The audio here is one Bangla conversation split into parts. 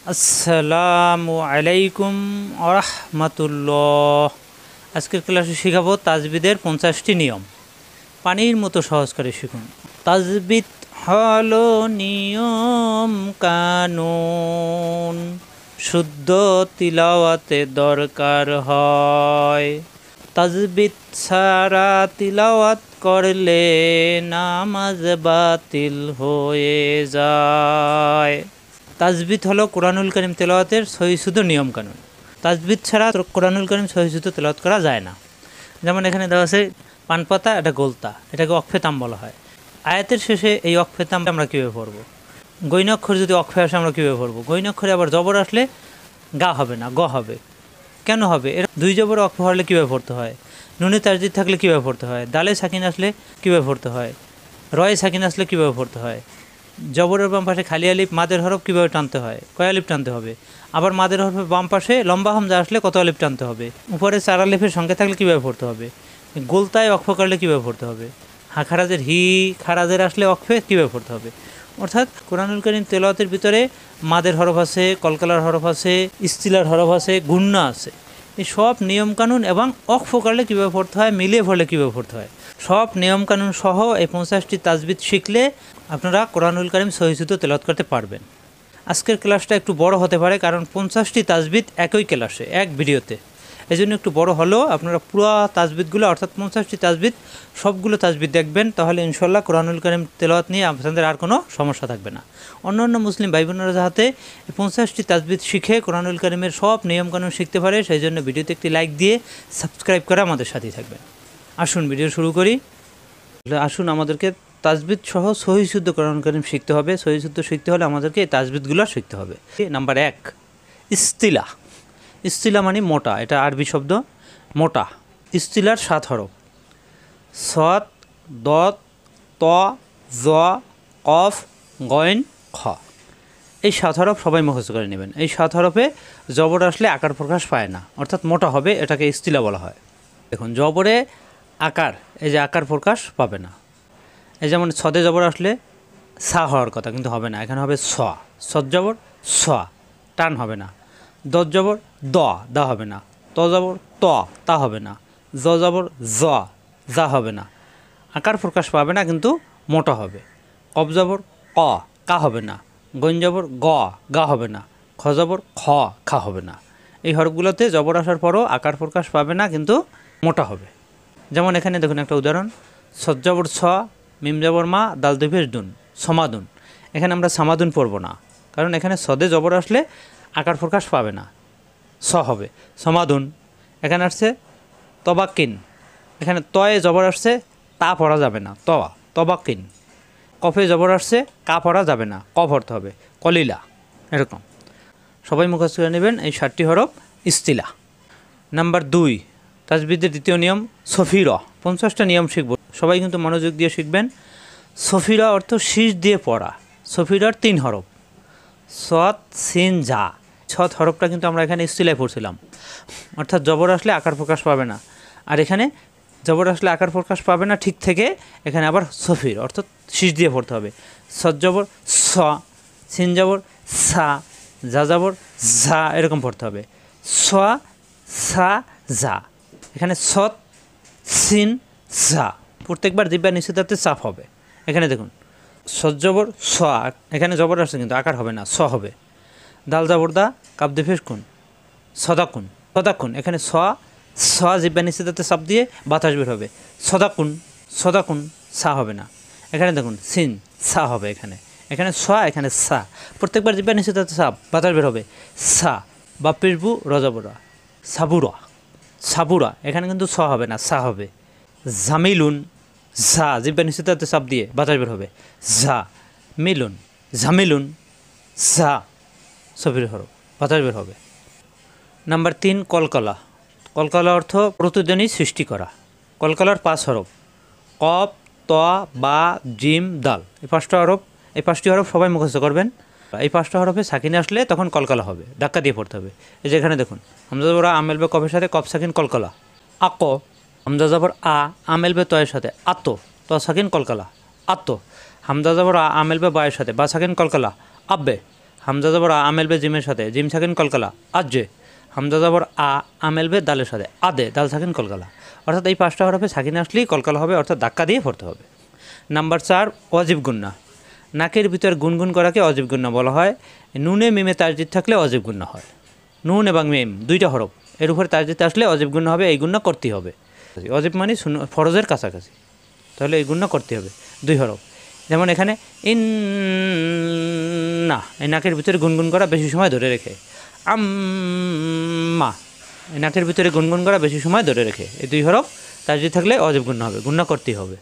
আসসালামু আলাইকুম আরহামাতুল্লাহ। আজকের ক্লাসে শেখাবো তাজবিদের 50টি নিয়ম। পানির মতো সহজ করে শিখুন। তাজবিদ হলো নিয়ম কানুন, শুদ্ধ তিলাওয়াতে দরকার হয়। তাজবিদ ছাড়া তিলাওয়াত করলে নামাজ বাতিল হয়ে যায়। তাজবিদ হলো কোরআনুল কারীম তেলাওয়াতের সহিশুদ্ধ নিয়মকানুন। তাজবিদ ছাড়া কোরআনুল কারীম সহিশুদ্ধ তেলাওয়াত করা যায় না। যেমন এখানে দেওয়া আছে পানপাতা, এটা গোলতা, এটাকে অক্ষেতাম বলা হয়। আয়াতের শেষে এই অক্ষেতাম আমরা কীভাবে পড়বো? গৈনাক্ষর যদি অক্ষে আসে আমরা কীভাবে পড়বো? গৈনাক্ষরে আবার জবর আসলে গা হবে না, গ হবে। কেন হবে? এর দুই জবর অক্ষ হলে কীভাবে পড়তে হয়? নুনে তাজদিদ থাকলে কীভাবে পড়তে হয়? দালে সাকিন আসলে কীভাবে পড়তে হয়? রয়ে সাকিন আসলে কীভাবে পড়তে হয়? জবরের বাম পাশে খালি আলিফ মাদের হরফ কীভাবে টানতে হয়? কয় আলিফ টানতে হবে? আবার মাদের হরফের বাম পাশে লম্বা হামজা আসলে কত আলিফ টানতে হবে? উপরে চার আলিফের সংখ্যা থাকলে কীভাবে পড়তে হবে? গোলতায় অক্ষ করলে কীভাবে পড়তে হবে? খারাজের খারাজের আসলে অক্ষে কীভাবে পড়তে হবে? অর্থাৎ কোরআনুল কারীম তেলাওয়াতের ভিতরে মাদের হরফ আছে, কলকলার হরফ আছে, ইস্তিলার হরফ আছে, গুন্না আছে। এই সব নিয়মকানুন এবং অক্ষ করলে কীভাবে পড়তে হয়, মিলিয়ে পড়লে কীভাবে পড়তে হয়, সব নিয়মকানুন সহ এই 50টি তাজবিদ শিখলে আপনারা কোরআনুল কারীম সহিশুদ্ধ তেলাওয়াত করতে পারবেন। আজকের ক্লাসটা একটু বড় হতে পারে, কারণ 50টি তাজবিদ একই ক্লাসে, এক ভিডিওতে, এই জন্য একটু বড় হলেও আপনারা পুরো তাজবিদগুলো অর্থাৎ 50টি তাজবিদ সবগুলো তাজবিদ দেখবেন, তাহলে ইনশাল্লাহ কোরআনুল কারীম তেলাওয়াত নিয়ে আপনাদের আর কোনো সমস্যা থাকবে না। অন্য মুসলিম ভাই বোনেরা যাতে 50টি তাজবিদ শিখে কোরআনুল কারীমের সব নিয়মকানুন শিখতে পারে, সেই জন্য ভিডিওতে একটি লাইক দিয়ে সাবস্ক্রাইব করে আমাদের সাথেই থাকবেন। আসুন ভিডিও শুরু করি। আসুন আমাদেরকে তাজবিদ সহ সহিশুদ্ধ কোরআনুল কারীম শিখতে হবে। সহিশুদ্ধ শিখতে হলে আমাদেরকে এই তাজবিদগুলো শিখতে হবে। নাম্বার 1, ইস্তিলা। ইস্তিলা মানে মোটা, এটা আরবি শব্দ, মোটা। ইস্তিলার 7 হরফ: সদ, দত, ত, জ, কফ, গইন, খ। এই 7 হরফ সবাই মুখস্থ করে নেবেন। এই 7 হরফে জবর আসলে আকার প্রকাশ পায় না, অর্থাৎ মোটা হবে, এটাকে ইস্তিলা বলা হয়। দেখুন, জবরে আকার, এই যে আকার প্রকাশ পাবে না। এই যেমন সদে জবর আসলে সা হওয়ার কথা, কিন্তু হবে না, এখানে হবে স। সদ জবর স, টান হবে না। দত জবর দ, দা হবে না। ত জবর ত, তা হবে না। জ জবর জ, যা হবে না। আকার প্রকাশ পাবে না, কিন্তু মোটা হবে। কফ জবর ক, কা হবে না। গইন জবর গ, গা হবে না। খ জবর খ, খা হবে না। এই হরফগুলোতে জবর আসার পরও আকার প্রকাশ পাবে না, কিন্তু মোটা হবে। যেমন এখানে দেখুন একটা উদাহরণ: সদ জবর ছ, মিম জবর মা, দাল দুই দুন, সমাদুন। এখানে আমরা সামাদুন পড়ব না, কারণ এখানে সদে জবর আসলে আকার প্রকাশ পাবে না, স হবে, সমাদুন। এখানে আসছে তবাকিন, এখানে তয়ে জবর আসছে, তা পড়া যাবে না, তবাকিন। কফে জবর আসছে, কা পড়া যাবে না, ক পড়তে হবে, কলিলা। এরকম সবাই মুখস্থ করে নেবেন এই 7টি হরফ ইস্তিলা। নাম্বার 2, তাজবিদের দ্বিতীয় নিয়ম সফিরা। 50টা নিয়ম শিখব, সবাই কিন্তু মনোযোগ দিয়ে শিখবেন। সফিরা অর্থ শীষ দিয়ে পড়া। সফিরার 3 হরফ: সৎ, সিন, জা। 7 হরফটা কিন্তু আমরা এখানে ইস্তিলায় পড়ছিলাম, অর্থাৎ জবর আসলে আকার প্রকাশ পাবে না। আর এখানে জবর আসলে আকার প্রকাশ পাবে না ঠিক থেকে এখানে আবার সফির অর্থাৎ শীষ দিয়ে পড়তে হবে। সৎ জবর স, সিন জবর সা, যা জবর ঝা, এরকম পড়তে হবে। স, সা, যা। এখানে সৎ, সিন, সা, প্রত্যেকবার জিহ্বা নিচেতে চাপ হবে। এখানে দেখুন, সৎ জবর স, এখানে জবর আসছে কিন্তু আকার হবে না, স হবে। দাল জবর দা, কাপ দিফেস কুন, সদাকুন, সদাকুন। এখানে স জিহ্বা নিচেতে চাপ দিয়ে বাতাস বের হবে, সদাকুন, সদাকুন। সা হবে না। এখানে দেখুন সিন, সা হবে। এখানে স, এখানে সা, প্রত্যেকবার জিহ্বা নিচেতে চাপ, বাতাস বের হবে, সা। বাপিরবু রজবরা, সাবুরা, সাবুরা। এখানে কিন্তু স হবে না, সা হবে। জামিলুন, ঝা, জিহ্বা নিচেতে চাপ দিয়ে বাতাস বের হবে, ঝা। মিলুন, ঝামিলুন, ঝা, সফির হরফ, বাতাস বের হবে। নাম্বার 3, কলকলা। কলকলা অর্থ প্রতিধ্বনি সৃষ্টি করা। কলকলার 5 হরফ: কফ, ত, বা, জিম, দাল। এই 5টি হরফ সবাই মুখস্থ করবেন। এই 5টা হরফে সাকিন আসলে তখন কলকলা হবে, ধাক্কা দিয়ে পড়তে হবে। এই যে এখানে দেখুন, হামজা জবর আ, আমেলবে কফের সাথে কফ সাকিন কলকলা। আক, হামজা জবর আ, আমেলবে তয়ের সাথে আত, ত সাকিন কলকলা, আত। হামজা জবর আ, আমেলবে বায়ের সাথে বা সাকিন কলকলা, আব্বে। হামজা জবর আ মেলবে জিমের সাথে, জিম সাকিন কলকলা আজে। হামজা জবর আ মেলবে দালের সাথে, আদে দাল সাকিন কলকলা। অর্থাৎ এই 5টা হরফে সাকিন আসলেই কলকলা হবে, অর্থাৎ ধাক্কা দিয়ে পড়তে হবে। নাম্বার 4 অজীব গুন্না। নাকের ভিতর গুনগুন করাকে অজীব গুন্না বলা হয়। নুনে মিমে তাসদিদ থাকলে অজীব গুন্না হয়। নুন এবং মিম 2টা হরফ, এর উপরে তাসদিদ আসলে অজীব গুন্না হবে, এই গুন্না করতেই হবে। অজীব মানে ফরজের কাছাকাছি, তাহলে এই গুন্না করতে হবে 2 হরফ। যেমন এখানে না, এই নাকের ভিতরে গুনগুন করা বেশি সময় ধরে রেখে। আম্মা, এই নাকের ভিতরে গুনগুন করা বেশি সময় ধরে রেখে, এই 2 হরফ তাসদিদ থাকলে অজীব গুন্না হবে, গুন্না করতেই হবে।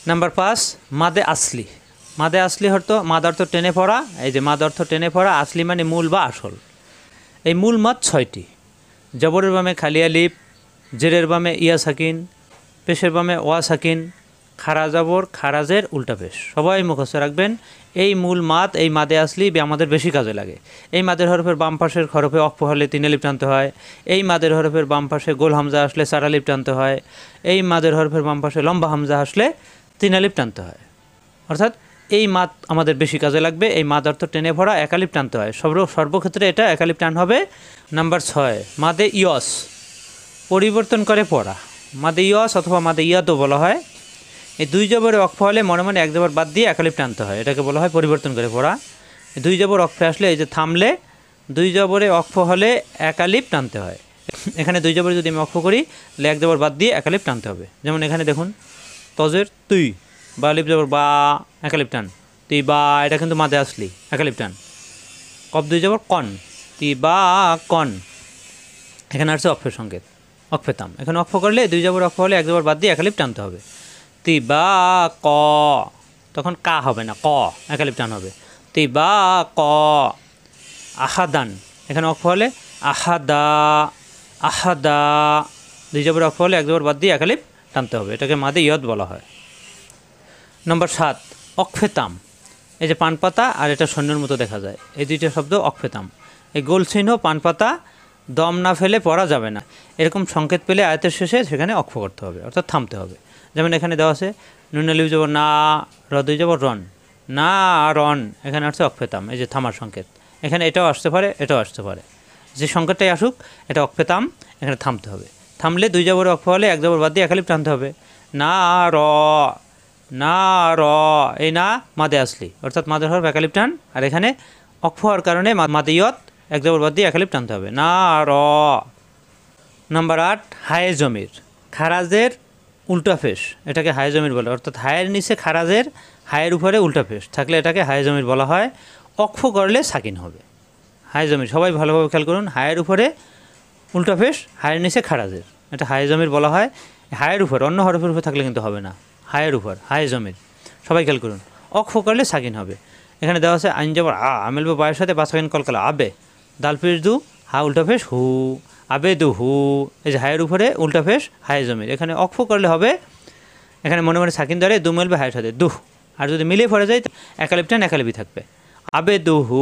নাম্বার 5 মাদে আসলি। মাদে আসলি মাদ অর্থ টেনে পড়া। এই যে মাদ অর্থ টেনে পড়া, আসলি মানে মূল বা আসল। এই মূল মাদ 6টি। জবরের বামে খালি আলিফ, জেরের বামে ইয়া সাকিন, পেশের বামে ওয়া সাকিন, খারা জবর খারাজের উল্টা পেশ। সবাই মুখস্থ রাখবেন। এই মূল মাদ, এই মাদে আসলি আমাদের বেশি কাজে লাগে। এই মাদের হরফের বাম পাশের হরফে অক্ফ হলে 3 আলিফ টানতে হয়। এই মাদের হরফের বাম পাশে গোল হামজা আসলে 4 আলিফ টানতে হয়। এই মাদের হরফের বাম পাশে লম্বা হামজা আসলে 3 আলিফ টানতে হয়। অর্থাৎ এই মাদ আমাদের বেশি কাজে লাগবে। এই মাদ অর্থ টেনে ভরা 1 আলিফ টানতে হয়, সর্বক্ষেত্রে এটা 1 আলিফ টান হবে। নাম্বার 6 মাদে ইয়স, পরিবর্তন করে পড়া। মাদে ইয়স অথবা মাদে ইয়াদও বলা হয়। এই 2 জবরে অক্ফ হলে মনে মনে 1 জবর বাদ দিয়ে 1 আলিফ টানতে হয়, এটাকে বলা হয় পরিবর্তন করে পড়া। 2 জবর অক্ফে আসলে, এই যে থামলে 2 জবরে অক্ফ হলে 1 আলিফ টানতে হয়। এখানে 2 জবরে যদি আমি অক্ফ করি তাহলে 1 জবর বাদ দিয়ে 1 আলিফ টানতে হবে। যেমন এখানে দেখুন, তজের তুই, বা আলিফ জবর বা 1 আলিফ টান, তুই বা, এটা কিন্তু মাদে আসলি 1 আলিফ টান। কফ 2 জবর কন, তুই বা কন, এখানে আসছে অক্ফের সংকেত, অক্ফেতাম। এখানে অক্ফ করলে 2 জবর অক্ফ হলে 1 জবর বাদ দিয়ে 1 আলিফ টানতে হবে। তুই বা ক, তখন কা হবে না, ক 1 আলিফ টান হবে। তুই বা ক। আহাদান, এখানে অক্ফ হলে আহাদা, আহাদা 2 জবর অক্ফ হলে 1 জবর বাদ দিয়ে 1 আলিফ টানতে হবে, এটাকে মাদে ইয়দ বলা হয়। নম্বর 7 অক্ফেতাম। এই যে পান পাতা আর এটা সৈন্যর মতো দেখা যায়, এই 2টা শব্দ অক্ফেতাম। এই গোল চিহ্ন পান পাতা দম না ফেলে পড়া যাবে না, এরকম সংকেত পেলে আয়াতের শেষে সেখানে অক্ফ করতে হবে, অর্থাৎ থামতে হবে। যেমন এখানে দেওয়া আছে নুন আলিফ জবর না, র 2 জবর রন, না রন, এখানে আসছে অক্ফেতাম, এই যে থামার সংকেত। এখানে এটাও আসতে পারে, এটাও আসতে পারে, যে সংকেতটাই আসুক এটা অক্ফেতাম, এখানে থামতে হবে। থামলে 2 জবরে অক্ফ হলে 1 জবর বাদ দিয়ে 1 আলিফ টানতে হবে। না র, না র, এই না মাদে আসলি, অর্থাৎ মাদের হরফ 1 আলিফ টান, আর এখানে অক্ফ হওয়ার কারণে মাদে ইয়ত 1 জবর বাদ দিয়ে 1 আলিফ টানতে হবে, না র। নাম্বার 8 হায়ে জমির, খারাজের উল্টা ফেস, এটাকে হায়ে জমির বলে। অর্থাৎ হায়ের নিচে খারাজের, হায়ের উপরে উল্টা ফেস থাকলে এটাকে হায়ে জমির বলা হয়। অক্ফ করলে সাকিন হবে। হায়ে জমির সবাই ভালোভাবে খেয়াল করুন, হায়ের উপরে উল্টা ফেস, হায়ের নিচে খারাজের, এটা হায়ে জমির বলা হয়। হায়ের উপর, অন্য হরফের উপর থাকলে কিন্তু হবে না, হায়ের উপর হায়ে জমির, সবাই খেয়াল করুন। অক্ফ করলে সাকিন হবে। এখানে দেওয়া আছে আইন জবর আমেলবে বায়ের সাথে বা সাকিন কলকলা আবে, দাল ফেস দু, হা উল্টা ফেস হু, আবে দু হু, এই যে হায়ের উপরে উল্টা ফেস হায়ে জমির। এখানে অক্ফ করলে হবে, এখানে মনে মনে সাকিন ধরে দু মেলবে হায়ের সাথে দুহ, আর যদি মিলিয়ে পড়ে যায় 1 আলিফ টান 1 আলিফই থাকবে। আবে দু হু,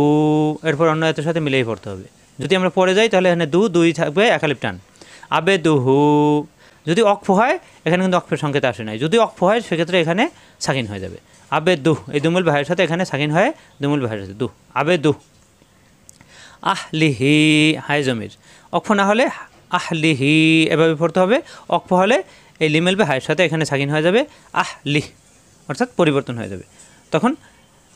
এরপর অন্য এতের সাথে মিলিয়ে পড়তে হবে। যদি আমরা পড়ে যাই তাহলে এখানে 2 থাকবে 1 আলিফ টান, আবে দু হু। যদি অক্ফ হয় এখানে কিন্তু অক্ফের সংকেত আসে নাই, যদি অক্ফ হয় সেক্ষেত্রে এখানে সাকিন হয়ে যাবে। আবে দুহ, এই দুমুল ভাইয়ের সাথে এখানে সাকিন হয়, দুমুল ভাইয়ের সাথে দুহ, আবে দুহ। আহলিহি হায় জমির, অক্ফ না হলে আহলিহি এভাবে পড়তে হবে। অক্ফ হলে এই লিমেল বে হায়ের সাথে এখানে সাকিন হয়ে যাবে, আহলিহ, অর্থাৎ পরিবর্তন হয়ে যাবে, তখন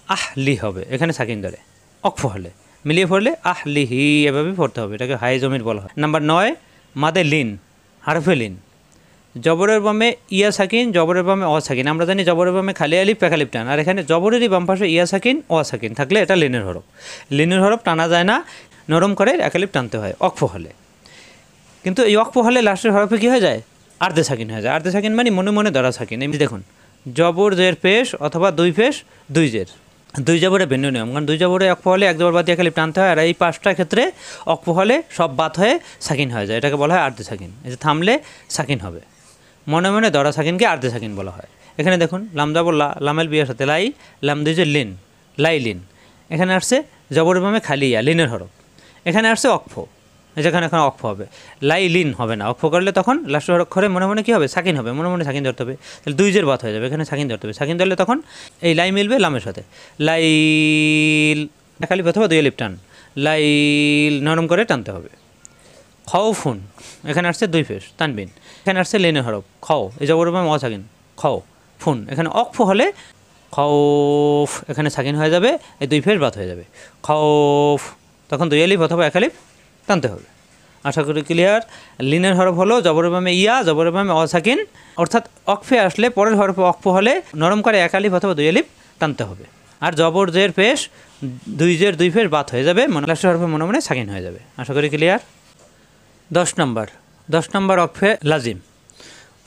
আহলি হবে, এখানে সাকিন ধরে। অক্ফ হলে মিলিয়ে পড়লে আহলিহি এভাবে পড়তে হবে, এটাকে হায়ে জমির বলা হয়। নাম্বার 9 মাদে লিন, হারফে লিন। জবরের বামে ইয়া সাকিন, জবরের বামে অ সাকিন। আমরা জানি জবরের বামে খালি আলিফ এক আলিফ টান, আর এখানে জবরেরই বাম পাশে ইয়া সাকিন অ সাকিন থাকলে এটা লিনের হরফ। লিনের হরফ টানা যায় না, নরম করে 1 আলিফ টানতে হয় অক্ফ হলে। কিন্তু এই অক্ফ হলে লাস্টের হরফে কী হয়ে যায়, আর্ধে সাকিন হয়ে যায়। আর্ধে সাকিন মানে মনে মনে ধরা সাকিন। এমনি দেখুন, জবর জের পেশ অথবা 2 পেশ 2 জের, 2 জবরে ভিন্ন নিয়ম, কারণ 2 জবরে অক্ফ হলে 1 জবর বাদ দিয়ে 1 আলিফ টানতে হয়, আর এই 5টা ক্ষেত্রে অক্ফ হলে সব বাদ হয়ে সাকিন হয়ে যায়, এটাকে বলা হয় আর্ধে সাকিন। এই যে থামলে সাকিন হবে, মনে মনে ধরা সাকিনকে আর্ধে সাকিন বলা হয়। এখানে দেখুন লাম জবর লা, লামেল বিয়ের সাথে লাই, লাম দুই যে লিন, লাই লিন। এখানে আসছে জবরের বামে খালি ইয়া, লিনের হরফ। এখানে আসছে অক্ফ, যেখানে এখন অক্ফ হবে, লাই লিন হবে না। অক্ফ করলে তখন লাস্টের অক্ষরে মনে মনে কী হবে, সাকিন হবে, মনে মনে সাকিন ধরতে হবে। তাহলে 2 জের বাত হয়ে যাবে, এখানে সাকিন ধরতে হবে। সাকিন ধরলে তখন এই লাই মিলবে লামের সাথে, লাইল এক আলিফ অথবা দুই আলিফ টান, লাইল নরম করে টানতে হবে। খাউফুন এখানে আসছে দুই পেশ তানবিন, এখানে আসছে লেনে হরফ খাও, এই জবর বামে সাকিন খাও ফুন, এখানে অক্ফ হলে খাউফ এখানে সাকিন হয়ে যাবে, এই দুই পেশ বাদ হয়ে যাবে খাউফ, তখন দুই আলিফ অথবা এক আলিফ টানতে হবে। আশা করি ক্লিয়ার। লিনের হরফ হলো জবরের বামে ইয়া, জবরের বামে অসাকিন, অর্থাৎ অক্ফে আসলে পরের হরফে অক্ফ হলে নরম করে এক আলিফ অথবা দুই আলিফ টানতে হবে। আর জবর জের পেশ দুই জের দুই পেশ বাদ হয়ে যাবে, লাস্টের হরফে মনে মনে সাকিন হয়ে যাবে। আশা করি ক্লিয়ার। 10 নম্বর অক্ফে লাজিম,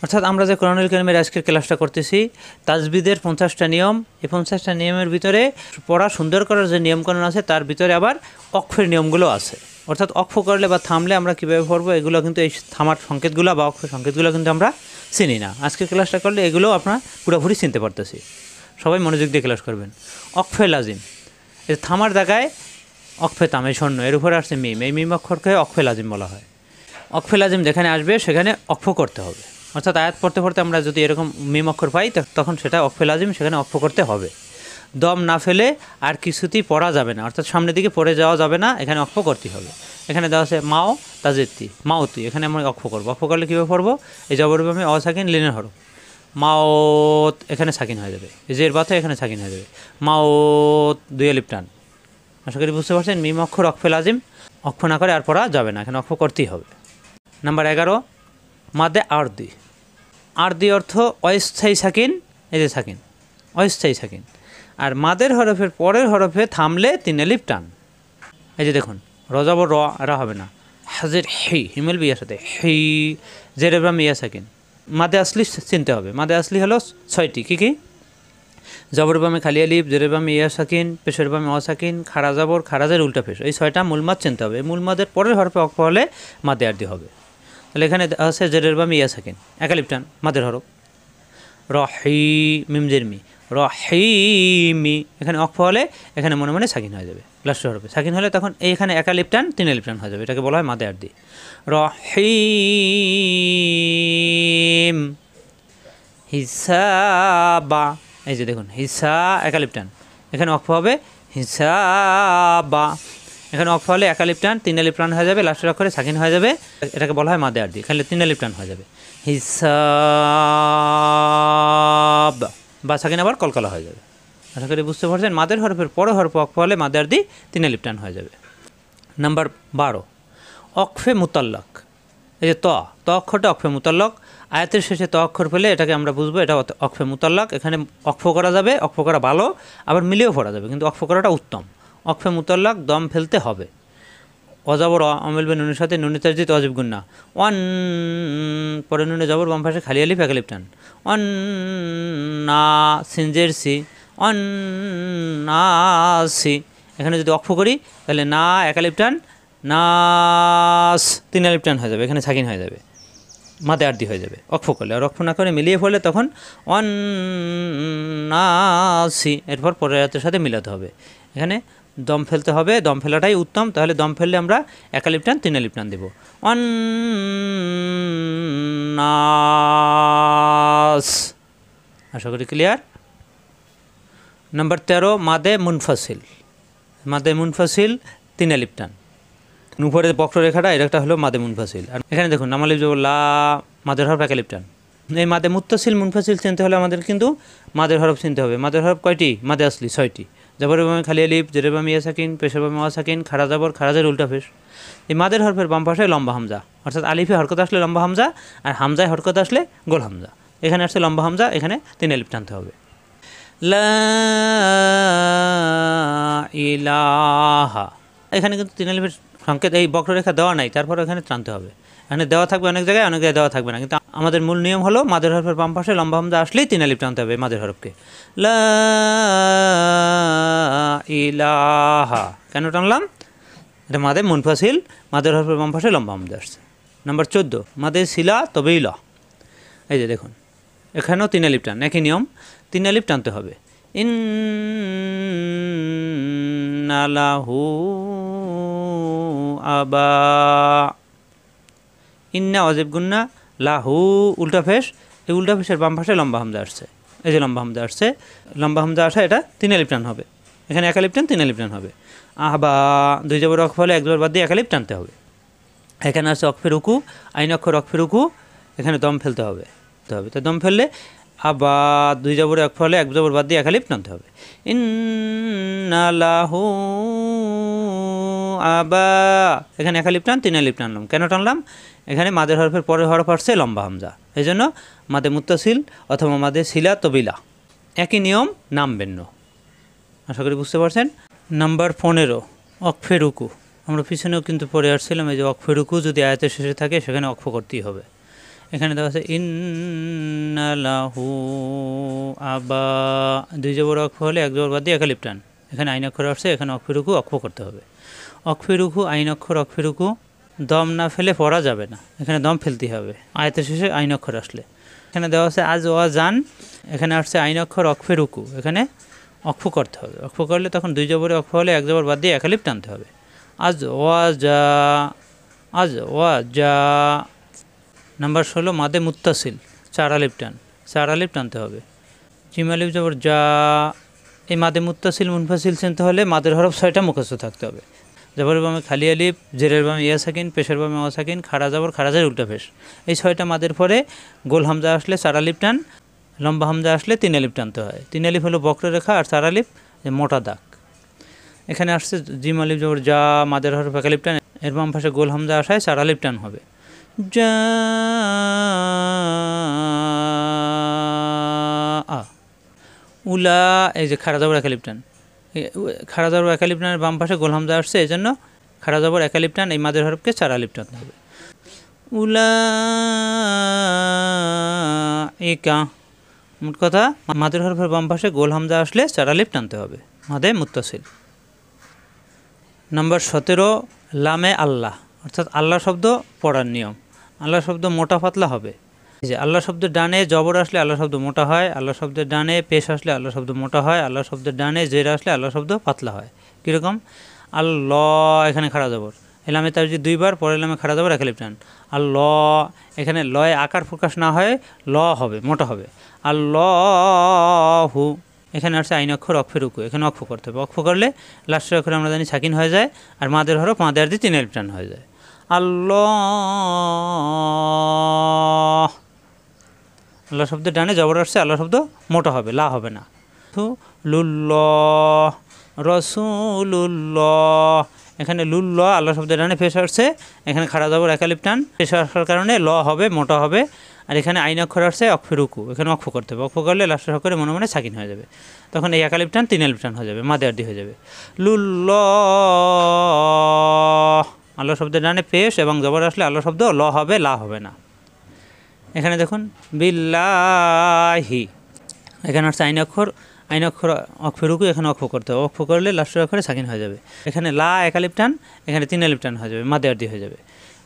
অর্থাৎ আমরা যে কোরআনুল কারীমের আজকের ক্লাসটা করতেছি তাজবিদের 50টা নিয়ম, এই 50টা নিয়মের ভিতরে পড়া সুন্দর করার যে নিয়মকানুন আছে তার ভিতরে আবার অক্ফের নিয়মগুলো আছে। অর্থাৎ অক্ফ করলে বা থামলে আমরা কীভাবে পড়বো এগুলো কিন্তু, এই থামার সংকেতগুলো বা অক্ফের সংকেতগুলো কিন্তু আমরা চিনি না। আজকের ক্লাসটা করলে এগুলো আপনারা পুরোপুরি চিনতে পারতেছি। সবাই মনোযোগ দিয়ে ক্লাস করবেন। অক্ফে লাজিম, এই থামার জায়গায় অক্ফে তাম, এই শূন্য এর উপরে আসছে মিম, এই মিম অক্ষরকে অক্ফে লাজিম বলা হয়। অক্ফে লাজিম যেখানে আসবে সেখানে অক্ফ করতে হবে, অর্থাৎ আয়াত পড়তে পড়তে আমরা যদি এরকম মিম অক্ষর পাই তখন সেটা অক্ফে লাজিম, সেখানে অক্ফ করতে হবে। দম না ফেলে আর কিছুতেই পড়া যাবে না, অর্থাৎ সামনের দিকে পড়ে যাওয়া যাবে না, এখানে অক্ফ করতে হবে। এখানে দেওয়া আছে মাও তাজেতি মাওতি, এখানে আমরা অক্ফ করবো। অক্ফ করলে কীভাবে পড়বো, এই জবরের বামে অসাকিন লিনের হরফ মাওত, এখানে সাকিন হয়ে যাবে, এই জের বাতে এখানে সাকিন হয়ে যাবে মাওত, দুই আলিফ টান। আশা করি বুঝতে পারছেন। মিম অক্ষর অক্ফে লাজিম, অক্ফ না করে আর পড়া যাবে না, এখানে অক্ফ করতেই হবে। নাম্বার 11 মাদে আরদি। আরদি অর্থ অস্থায়ী সাকিন, এই যে সাকিন অস্থায়ী সাকিন। আর মাদের হরফের পরের হরফে থামলে 3 আলিফ টান। এই যে দেখুন রজবর র এরা হবে না, হাজের হি হিমেল বিয়ার সাথে হি, জেরের বাম ইয়া সাকিন। মাদে আসলি চিনতে হবে, মাদে আসলি হলো 6টি। কী কী? জবর বামে খালি আলিফ, জেরের বামে ইয়া সাকিন, পেশের বামে অসাকিন, খাড়া জবর, খাড়াজের উল্টা পেশ, এই 6টা মূলমাদ চিনতে হবে। মূলমাদের পরের হরফে অক্ফ হলে মাদে আরদি হবে। তাহলে এখানে আছে জেরের বামে ইয়া সাকিন, এক আলিফ টান মাদের হরফ, রহি মিম জের মি রহিমি, এখানে অক্ফ হলে এখানে মনে মনে সাকিন হয়ে যাবে, লাস্টের হরফে সাকিন হলে তখন এইখানে এক আলিফ টান 3 আলিফ টান হয়ে যাবে, এটাকে বলা হয় মাদে আরদি। রহিম হিসাবা, এই যে দেখুন হিসা এক আলিফ টান, এখানে অক্ফ হবে হিসাবা, এখানে অক্ফ হলে এক আলিফ টান 3 আলিফ টান হয়ে যাবে, লাস্টের অক্ষরে সাকিন হয়ে যাবে, এটাকে বলা হয় মাদে আরদি। এখানে 3 আলিফ টান হয়ে যাবে হিসাব, বা সাকিন আবার কলকলা হয়ে যাবে। আশা করি বুঝতে পারছেন। মাদের হরফের পরে হরফ অক্ফ হলে মাদে আরদি 3 আলিফ টান হয়ে যাবে। নাম্বার 12 অক্ফে মুতাল্লাক। এই যে ত অক্ষরটা অক্ফে মুতাল্লাক, আয়াতের শেষে ত অক্ষর পেলে এটাকে আমরা বুঝবো এটা অক্ফে মুতাল্লাক। এখানে অক্ফ করা যাবে, অক্ফ করা ভালো, আবার মিলিয়েও পড়া যাবে, কিন্তু অক্ফ করাটা উত্তম। অক্ফে মুতাল্লাক দম ফেলতে হবে। অজবর অমিলবে নুনের সাথে নুনে তাজদিদ অজিব গুন্না, ওয়ান পরে নুনে জবর বাম পাশে খালি আলিফ এক আলিফ টান, ওয়ান না সিনজের সি ওয়ান না সি, এখানে যদি অক্ফ করি তাহলে না এক আলিফ টান, নাস 3 আলিফ টান হয়ে যাবে, এখানে সাকিন হয়ে যাবে, মাদে আরদি হয়ে যাবে অক্ফ করলে। আর অক্ফ না করে মিলিয়ে পড়লে তখন ওয়ান নাসি, এরপর পরের আয়াতের সাথে মিলাতে হবে। এখানে দম ফেলতে হবে, দম ফেলাটাই উত্তম। তাহলে দম ফেললে আমরা এক আলিফ টান 3 আলিফ টান দেবো, ওয়ান নাস। আশা করি ক্লিয়ার। নাম্বার 13 মাদে মুনফাসিল। মাদে মুনফাসিল 3 আলিফ টান, উপরের বক্ররেখাটা এটা হলো মাদে মুনফাসিল। আর এখানে দেখুন নামালিফ জবর লা, মাদের হরফ এক আলিফ টান। এই মাদে মুত্তাসিল মুনফাসিল চিনতে হলে আমাদের কিন্তু মাদের হরফ চিনতে হবে। মাদের হরফ কয়টি? মাদে আসলি 6টি। জবরের বামে খালি আলিফ, জেরের বামে ইয়া সাকিন, পেশের বামে ওয়া সাকিন, খাড়া জবর, খাড়াজের উল্টা পেশ। এই মাদের হরফের বাম পাশে লম্বা হামজা, অর্থাৎ আলিফে হরকত আসলে লম্বা হামজা, আর হামজায় হরকত আসলে গোল হামজা। এখানে আসছে লম্বা হামজা, এখানে 3 আলিফ টানতে হবে। লা ইলাহা, এখানে কিন্তু 3 আলিফের সংকেত এই বক্ররেখা দেওয়া নাই, তারপর এখানে টানতে হবে। এখানে দেওয়া থাকবে অনেক জায়গায়, অনেক জায়গায় দেওয়া থাকবে না, কিন্তু আমাদের মূল নিয়ম হলো মাদের হরফের বাম পাশে লম্বা হামজা আসলেই 3 আলিফ টানতে হবে মাদের হরফকে। লা ইলাহা কেন টানলাম? এটা মাদে মুনফাসিল, মাদের হরফের বাম পাশে লম্বা হামজা আসছে। নাম্বার 14 মাদে সিলা তবেই ল। এই যে দেখুন এখানেও 3 আলিফ টান, একই নিয়ম, 3 আলিফ টানতে হবে। ইন্নালাহু আবা, ইন্না অজিব গুন্না, লাহু উল্টা ফেস, এই উল্টা ফেসের বাম পাশে লম্বা হামজা আসছে। এই যে লম্বা হামজা আসছে, লম্বা হামজা আসা এটা 3 আলিফ টান হবে। এখানে 1 আলিফ টান 3 আলিফ টান হবে। আবা দুই জবর অক্ফ হলে এক জবর বাদ দিয়ে একালিপ টানতে হবে। এখানে আছে অক্ফে রুকু, আইন অক্ষর অক্ফে রুকু, এখানে দম ফেলতে হবে। তো দম ফেললে আবা দুই জবরে অক্ফ হলে এক জবর বাদ দিয়ে একালিপ টানতে হবে। ইন্নালাহু আবা, এখানে একালিপ টান, তিন আলিপ টানলাম। কেন টানলাম? এখানে মাদের হরফের পরের হরফ আসছে লম্বা হামজা, এই জন্য মাদে মুত্তাসিল অথবা মাদে সিলা তবিলা একই নিয়ম, নাম ভিন্ন। আশা করি বুঝতে পারছেন। নাম্বার 15 অক্ফে রুকু। আমরা পিছনেও কিন্তু পড়ে আসছিলাম, এই যে অক্ফে রুকু যদি আয়াতের শেষে থাকে সেখানে অক্ফ করতেই হবে। এখানে দেওয়া আছে ইন্নালাহু আবা, দুই জবর অক্ফ হলে এক জবর বাদ দিয়ে একালিপ টান। এখানে আইন অক্ষর আসছে, এখানে অক্ফে রুকু অক্ফ করতে হবে। অক্ফে রুকু আইন অক্ষর অক্ফে রুকু, দম না ফেলে পড়া যাবে না, এখানে দম ফেলতেই হবে আয়াতের শেষে আইন অক্ষর আসলে। এখানে দেওয়া আছে আজ ওয়া জান, এখানে আসছে আইন অক্ষর অক্ফে রুকু, এখানে অক্ফ করতে হবে। অক্ফ করলে তখন দুই জবরে অক্ফ হলে এক জবর বাদ দিয়ে একালিপ টানতে হবে। আজ ওয়া যা, আজ ওয়া যা। নাম্বার 16 মাদে মুত্তাসিল, চার আলিপ টান, চার আলিপ টানতে হবে। জিম আলিফ জবর যা। এই মাদে মুত্তাসিল মুনফাসিল চিনতে হলে মাদের হরফ 6টা মুখস্থ থাকতে হবে। জবরের বামে খালি আলিফ, জেরের বামে ইয়া সাকিন, পেশের বামে ওয়া সাকিন, খাড়া জবর, খাড়াজের উল্টা পেশ। এই 6টা মাদের পরে গোল হামজা আসলে চার আলিপ টান, লম্বা হামজা আসলে তিন আলিপ টানতে হয়। তিন আলিপ হলো বক্ররেখা, আর চার আলিপ মোটা দাগ। এখানে আসছে জিম আলিফ জবর যা, মাদের হরফ এক আলিপ টান, এর বাম পাশে গোল হামজা আসায় চার আলিপ টান হবে। যা উলা, এই যে খাড়া জবর একালিপ টান, খাড়া জবর একালিপ টানের বাম পাশে গোল হামজা আসছে, এই জন্য খাড়া জবর একালিপ টান, এই মাদের হরফকে চার আলিপ টানতে হবে। উলা একা, মোট কথা মাদের হরফের বাম পাশে গোল হামজা আসলে চার আলিপ টানতে হবে, মাদে মুত্তাসিল। নাম্বার 17 লামে আল্লাহ, অর্থাৎ আল্লাহ শব্দ পড়ার নিয়ম। আল্লাহ শব্দ মোটা পাতলা হবে। এই যে আল্লাহ শব্দের ডানে জবর আসলে আল্লাহ শব্দ মোটা হয়, আল্লাহ শব্দের ডানে পেশ আসলে আল্লাহ শব্দ মোটা হয়, আল্লাহ শব্দের ডানে জের আসলে আল্লাহ শব্দ পাতলা হয়। কীরকম? আল্লাহ, এখানে খাড়া জবর, এলামে তার যে দুইবার, পরে এলামে খাড়া জবর একালিপ টান। আল্লাহ, এখানে লয় আকার প্রকাশ না হয়, ল হবে, মোটা হবে। আল্লাহু, এখানে আসছে আইন অক্ষর অক্ফে রুকু, এখানে অক্ফ করতে হবে। অক্ফ করলে লাস্টের অক্ষরে আমরা জানি সাকিন হয়ে যায়, আর মাদের হরফ মাদে আর দিয়ে তিন আলিপ টান হয়ে যায়। আল্লাহ, আল্লাহ শব্দের ডানে জবর আসছে, আল্লাহ শব্দ মোটা হবে, লা হবে না। লুল্লাহ, রসুলুল্লাহ, এখানে লুল্লাহ আল্লাহ শব্দের ডানে পেশ আসছে, এখানে খাড়া জবর একালিপ টান, পেশ আসার কারণে ল হবে, মোটা হবে। আর এখানে আইন অক্ষর আসছে অক্ফে রুকু, এখানে অক্ফ করতে হবে। অক্ফ করলে লাস্টের অক্ষরে মনে মনে সাকিন হয়ে যাবে, তখন এই একালিপ টান তিন আলিপ টান হয়ে যাবে, মাদে আরদি হয়ে যাবে। লুল্লাহ, আল্লাহ শব্দের ডানে পেশ এবং জবর আসলে আল্লাহ শব্দ ল হবে, লা হবে না। এখানে দেখুন বিল্লাহি, এখানে আসছে আইন অক্ষর অক্ফে রুকু, এখানে অক্ফ করতে হবে। অক্ফ করলে লাস্টের অক্ষরে সাকিন হয়ে যাবে, এখানে লা একালিপ টান, এখানে তিন আলিপ টান হয়ে যাবে, মাদে আরদি হয়ে যাবে।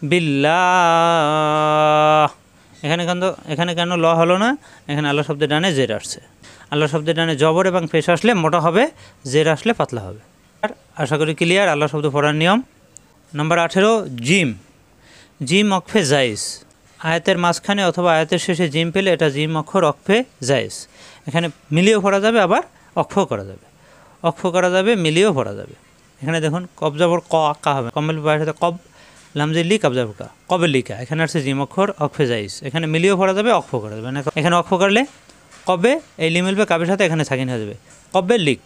বিল্লাহ, এখানে কেন ল হলো না? এখানে আল্লাহ শব্দের ডানে জের আসছে, আল্লাহ শব্দের ডানে জবর এবং পেশ আসলে মোটা হবে, জের আসলে পাতলা হবে। আর আশা করি ক্লিয়ার আল্লাহ শব্দ পড়ার নিয়ম। Number 18 gym. জিম অক্ফে জায়েজ, আয়াতের মাঝখানে অথবা আয়াতের শেষে জিম পেলে এটা জিম অক্ষর অক্ফে জায়েজ। এখানে মিলিয়েও পড়া যাবে, আবার অক্ফ করা যাবে, অক্ফ করা যাবে, মিলিয়েও পড়া যাবে। এখানে দেখুন কবজাবর ক আক্কা হবে, কমেল পায়ের সাথে কব, লামজিল্লি কাবজাবর কা, কবে লিকা। এখানে আসছে জিম অক্ষর অক্ফে জায়েজ, এখানে মিলিয়েও পড়া যাবে, অক্ফ করা যাবে। এখানে অক্ফ করলে কবে এই লি মিলবে কাবের সাথে, এখানে সাকিন হয়ে যাবে, কবে লিক।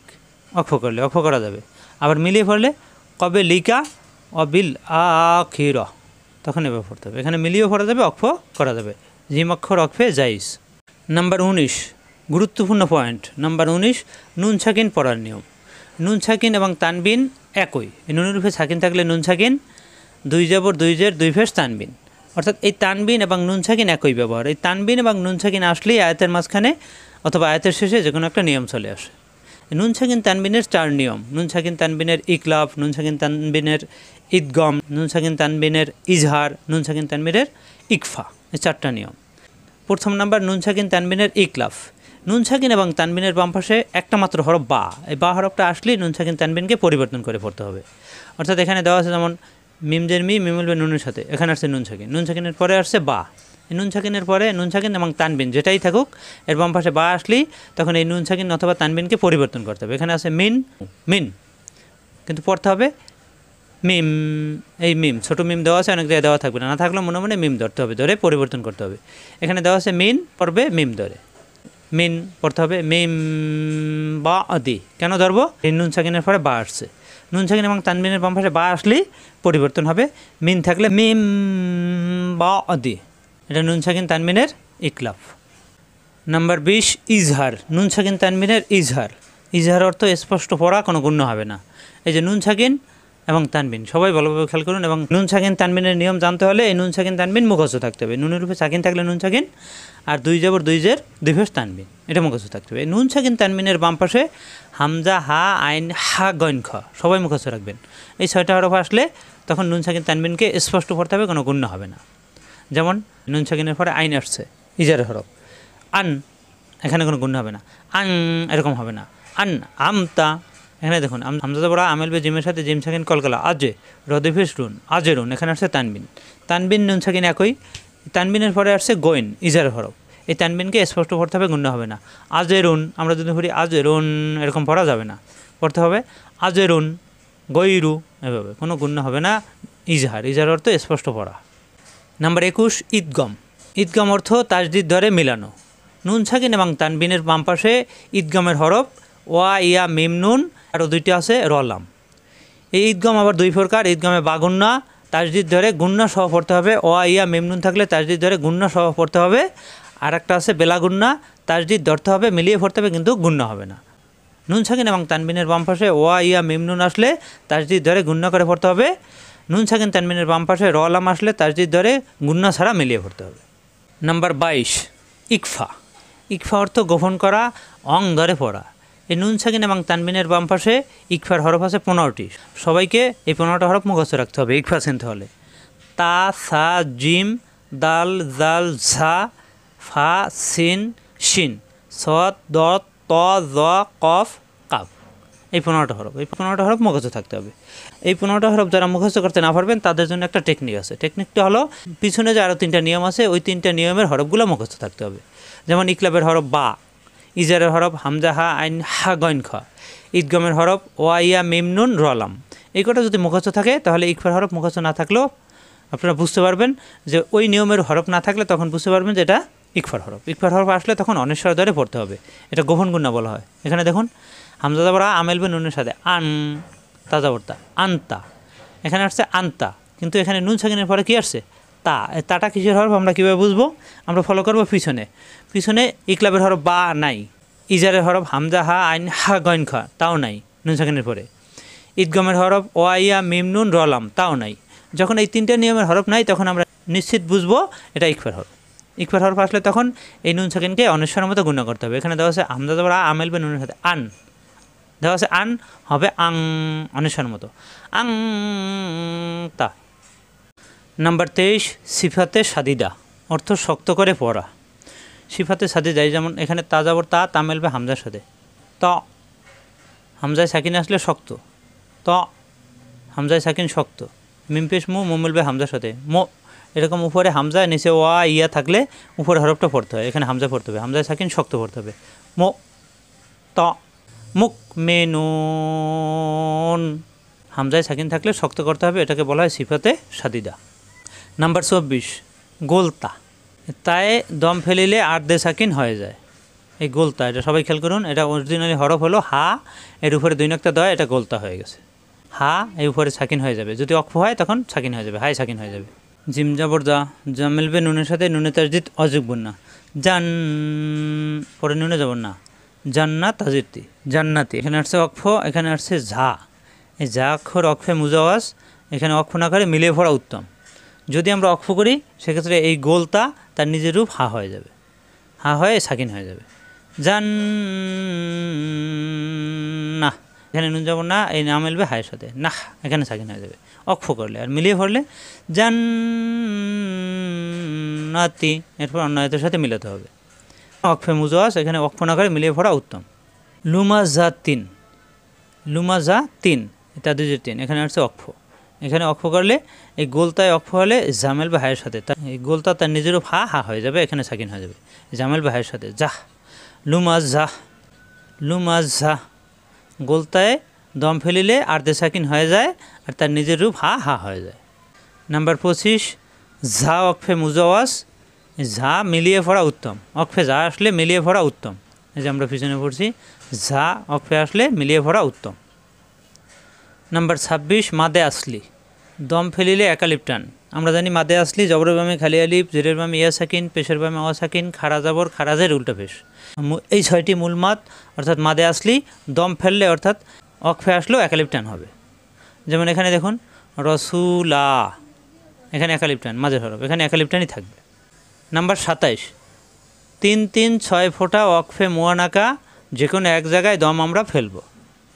অক্ফ করলে অক্ফ করা যাবে, আবার মিলিয়ে পড়লে কবে লিকা অবিল আখির, তখন এভাবে পড়তে হবে। এখানে মিলিয়েও পড়া যাবে, অক্ফ করা যাবে, জিম অক্ষর অক্ফে জায়েজ। নাম্বার 19 গুরুত্বপূর্ণ পয়েন্ট। নাম্বার 19 নুন সাকিন পড়ার নিয়ম। নুন সাকিন এবং তানবিন একই, নুনের উপরে সাকিন থাকলে নুন সাকিন, দুই জবর দুই জের দুই ফেস তানবিন, অর্থাৎ এই তানবিন এবং নুন সাকিন একই ব্যবহার। এই তানবিন এবং নুন সাকিন আসলেই আয়াতের মাঝখানে অথবা আয়াতের শেষে যে কোনো একটা নিয়ম চলে আসে। নুন সাকিন তানবিনের 4 নিয়ম। নুন সাকিন তানবিনের ইকলাব, নুন সাকিন তানবিনের ঈদগম, নুন সাকিন তানবিনের ইজহার, নুন সাকিন তানবিনের ইকফা, এই 4টা নিয়ম। প্রথম নাম্বার নুন সাকিন তানবিনের ইকলাফ। নুন সাকিন এবং তানবিনের বাম পাশে একটা মাত্র হরফ বা, এই বা হরফটা আসলেই নুন সাকিন তানবিনকে পরিবর্তন করে পড়তে হবে। অর্থাৎ এখানে দেওয়া আছে যেমন মিমজের মি, মিমুলবে নুনের সাথে, এখানে আসছে নুন সাকিন, নুন সাকিনের পরে আসছে বা। এই নুন সাকিনের পরে নুন সাকিন এবং তানবিন যেটাই থাকুক, এর বাম পাশে বা আসলেই তখন এই নুন সাকিন অথবা তানবিনকে পরিবর্তন করতে হবে। এখানে আছে মিন, মিন, কিন্তু পড়তে হবে মিম। এই মিম ছোটো মিম দেওয়া আছে, অনেক জায়গায় দেওয়া থাকবে না, না থাকলে মনে মনে মিম ধরতে হবে, ধরে পরিবর্তন করতে হবে। এখানে দেওয়া আছে মিন, পড়বে মিম ধরে, মিন পড়তে হবে মিম বা আদি। কেন ধরবো? এই নুন সাকিনের পরে বা আসছে, নুন সাকিন এবং তানবিনের বাম পাশে বা আসলেই পরিবর্তন হবে, মিন থাকলে মিম বা আদি। এটা নুন সাকিন তানবিনের ইকলাফ। নাম্বার 20 ইজহার, নুন সাকিন তানবিনের ইজহার। ইজহার অর্থ স্পষ্ট পড়া, কোনো গুণ্য হবে না। এই যে নুন সাকিন এবং তানবিন, সবাই ভালোভাবে খেয়াল করুন। এবং নুন সাকিন তানবিনের নিয়ম জানতে হলে এই নুন সাকিন তানবিন মুখস্থ থাকতে হবে। নুনের উপরে সাকিন থাকলে নুন সাকিন, আর দুই জবর দুই জের দুই ফেস তানবিন, এটা মুখস্থ থাকতে হবে। নুন সাকিন তানবিনের বাম পাশে হামজা, হা, আইন, হা, গইন, খ সবাই মুখস্থ রাখবেন। এই 6টা হরফ আসলে তখন নুন সাকিন তানবিনকে স্পষ্ট পড়তে হবে, কোনো গুণ্য হবে না। যেমন নুন সাকিনের পরে আইন আসছে, ইজারের হরফ, আন, এখানে কোনো গুণ্য হবে না। আং, এরকম হবে না। আন, আমতা, এখানে দেখুন হামজা বড়া আমেল বে জিমের সাথে জিম সাকিন কলকলা, আজে রদিফিস রুন, আজে রুন, এখানে আসছে তানবিন। তানবিন নুন সাকিন একই, তানবিনের পরে আসছে গোয়েন, ইজারের হরফ। এই তানবিনকে স্পষ্ট পড়তে হবে, গুণ্য হবে না। আজে রুন, আমরা যদি পড়ি আজে রুন, এরকম পড়া যাবে না, পড়তে হবে আজে রুন, গৈরু, এভাবে, কোনো গুণ্য হবে না। ইজহার, ইজহার অর্থ স্পষ্ট পড়া। নাম্বার 21 ঈদগম। ঈদগম অর্থ তাজদিদ ধরে মিলানো। নুন সাকিন এবং তানবিনের বাম পাশে ঈদগমের হরফ ওয়া, ইয়া, মিম, নুন, আরও দুইটা আছে রলাম। এই ঈদগম আবার দুই প্রকার। ঈদগমে বাগুন্না, তাজদিদ ধরে গুন্না সহ পড়তে হবে, ওয়া, ইয়া, মিম, নুন থাকলে তাজদিদ ধরে গুন্না সহ পড়তে হবে। আর একটা আছে বেলাগুন্না, তাজদিদ ধরতে হবে, মিলিয়ে পড়তে হবে, কিন্তু গুন্না হবে না। নুন সাকিন এবং তানবিনের বাম পাশে ওয়া, ইয়া, মিম, নুন আসলে তাজদিদ ধরে গুন্না করে পড়তে হবে। নুন সাকিন তানবিনের বাম পাশে রলাম আসলে তাজদিদ ধরে গুন্না ছাড়া মিলিয়ে পড়তে হবে। নাম্বার 22 ইকফা। ইকফা অর্থ গোপন করা, অং ধরে পড়া। এই নুন সাকিন এবং তানবিনের বাম পাশে ইকফার হরফ আছে 15টি। সবাইকে এই 15টা হরফ মুখস্থ রাখতে হবে ইকফা চিনতে হলে। তা, সা, জিম, দাল, জাল, ঝা, ফা, সিন, শিন, সদ, দত, ত, জ, কফ, কাফ। এই 15টা হরফ, এই 15টা হরফ মুখস্থ থাকতে হবে। এই 15টা হরফ যারা মুখস্থ করতে না পারবেন তাদের জন্য একটা টেকনিক আছে। টেকনিকটা হলো পিছনে যে আরও 3টা নিয়ম আছে, ওই 3টা নিয়মের হরফগুলো মুখস্থ থাকতে হবে। যেমন ইকলাবের হরফ বা, ইজারের হরফ হামজা, হা, আইন, হা, গইন, খ, ঈদগমের হরফ ওয়া, ইয়া, মিম, নুন, রলাম। এই কটা যদি মুখস্থ থাকে তাহলে ইকফার হরফ মুখস্থ না থাকলেও আপনারা বুঝতে পারবেন যে ওই নিয়মের হরফ না থাকলে তখন বুঝতে পারবেন যে এটা ইকফার হরফ। ইকফার হরফ আসলে তখন অনেশ্বর ধরে পড়তে হবে, এটা গোপন গুণা বলা হয়। এখানে দেখুন হামজা বড়া আমেল বে নুনের সাথে আন, তাজা বর্তা, আন্তা, এখানে আসছে আন্তা, কিন্তু এখানে নুন সাকিনের পরে কী আসছে? তা। তাটা কিসের হরফ আমরা কীভাবে বুঝবো? আমরা ফলো করবো পিছনে। পিছনে ইকলাবের হরফ বা নাই, ইজারের হরফ হামজা, হা, আইন, হা, গইন, খ তাও নাই নুন সাকিনের পরে। ঈদগমের হরফ ওয়া, ইয়া, মিম, নুন, রলাম তাও নাই। যখন এই 3টে নিয়মের হরফ নাই তখন আমরা নিশ্চিত বুঝবো এটা ইকফার হরফ। ইকফার হরফ আসলে তখন এই নুন সাকিনকে অনেশ্বরের মতো গুণ করতে হবে। এখানে দেওয়া আছে হামজা বড়া আমেল বে নুনের সাথে আন, দেওয়া আছে আন, হবে আং, অনেশ্বরের মতো, আং তা। নাম্বার 23 সিফাতে সাদিদা, অর্থ শক্ত করে পড়া। সিফাতে সাদিদা, যেমন এখানে তাজাবর তা, তামেলবে হামজার সাথে, ত, হামজায় সাকিন আসলে শক্ত, ত, হামজায় সাকিন শক্ত, মিমপেশ মু, মুমেলবে হামজার সাথে, মো, এরকম উপরে হামজা, নিচে ওয়া, ইয়া থাকলে উপরে হরফটা পড়তে হয়, এখানে হামজা পড়তে হবে, হামজায় সাকিন শক্ত পড়তে হবে, মো, ত, মুক, মেনুন, হামজায় সাকিন থাকলে শক্ত করতে হবে, এটাকে বলা হয় সিফাতে সাদিদা। নাম্বার 24 গোলতা। তায়ে দম ফেলিলে আর্ধে সাকিন হয়ে যায়। এই গোলতা, এটা সবাই খেয়াল করুন, এটা অরিজিনালি হরফ হলো হা, এর উপরে 2 নক্তা দেওয়া, এটা গোলতা হয়ে গেছে। হা এই উপরে সাকিন হয়ে যাবে, যদি অক্ফ হয় তখন সাকিন হয়ে যাবে, হাই সাকিন হয়ে যাবে। জিম জাবর দা, যা মিলবে নুনের সাথে নুনে তাজদিদ অযোগ বন্যা, জান পরে নুনে যাব না, জান্নাত তাজিরতি, জান্নাতি, এখানে আসছে অক্ফ, এখানে আসছে ঝা, এই ঝা অক্ষর অক্ষে মুজাওয়াজ, এখানে অক্ষ না করে মিলিয়ে পড়া উত্তম। যদি আমরা অক্ষ করি সেক্ষেত্রে এই গোলতা তার নিজের রূপ হা হয়ে যাবে, হা হয়ে সাকিন হয়ে যাবে। জান না, এখানে নুন যাব না, এই না মিলবে হায়ের সাথে, না এখানে সাকিন হয়ে যাবে অক্ষ করলে। আর মিলিয়ে পড়লে জান্নাতি, এরপর অন্য আয়াতের সাথে মিলাতে হবে। অক্ষে মুজাওয়াজ, এখানে অক্ষ না করে মিলিয়ে পড়া উত্তম। লুমাজা তিন, লুমাজা তিন, তাদের 3, এখানে আসছে অক্ষ, এখানে অক্ষ করলে এই গোলতায় অক্ষ হলে জামেল বা হায়ের সাথে, এই গোলতা তার নিজেরও হা হা হয়ে যাবে, এখানে সাকিন হয়ে যাবে জামেল বা হায়ের সাথে, জাহ, লুমাজ জাহ, লুমাজ জাহ, গোলতায় দম ফেলিলে আর্ধে সাকিন হয়ে যায় আর তার নিজের রূপ হা হা হয়ে যায়। নাম্বার 25 ঝা অক্ষে মুজাওয়াজ, ঝা মিলিয়ে পড়া উত্তম। অক্ষে যা আসলে মিলিয়ে পড়া উত্তম। এই যে আমরা পিছনে পড়ছি, ঝা অক্ষে আসলে মিলিয়ে পড়া উত্তম। নাম্বার 26 মাদে আসলি, দম ফেলিলে একালিপ টান। আমরা জানি মাদে আসলি জবরের বামে খালি আলিফ, জেরের বামে ইয়া সাকিন, পেশের বামে অ সাকিন, খাড়া জবর, খারাজের উল্টা পেশ। এই 6টি মূল মাদ অর্থাৎ মাদে আসলি দম ফেললে অর্থাৎ অক্ষে আসলেও একালিপ টান হবে। যেমন এখানে দেখুন রসুলা, এখানে একালিপ টান মাঝের হরফ, এখানে একালিপ টানই থাকবে। নাম্বার 27 3 3 6 ফোঁটা অক্ষে মুয়ানাকা, যে কোনো এক জায়গায় দম আমরা ফেলবো।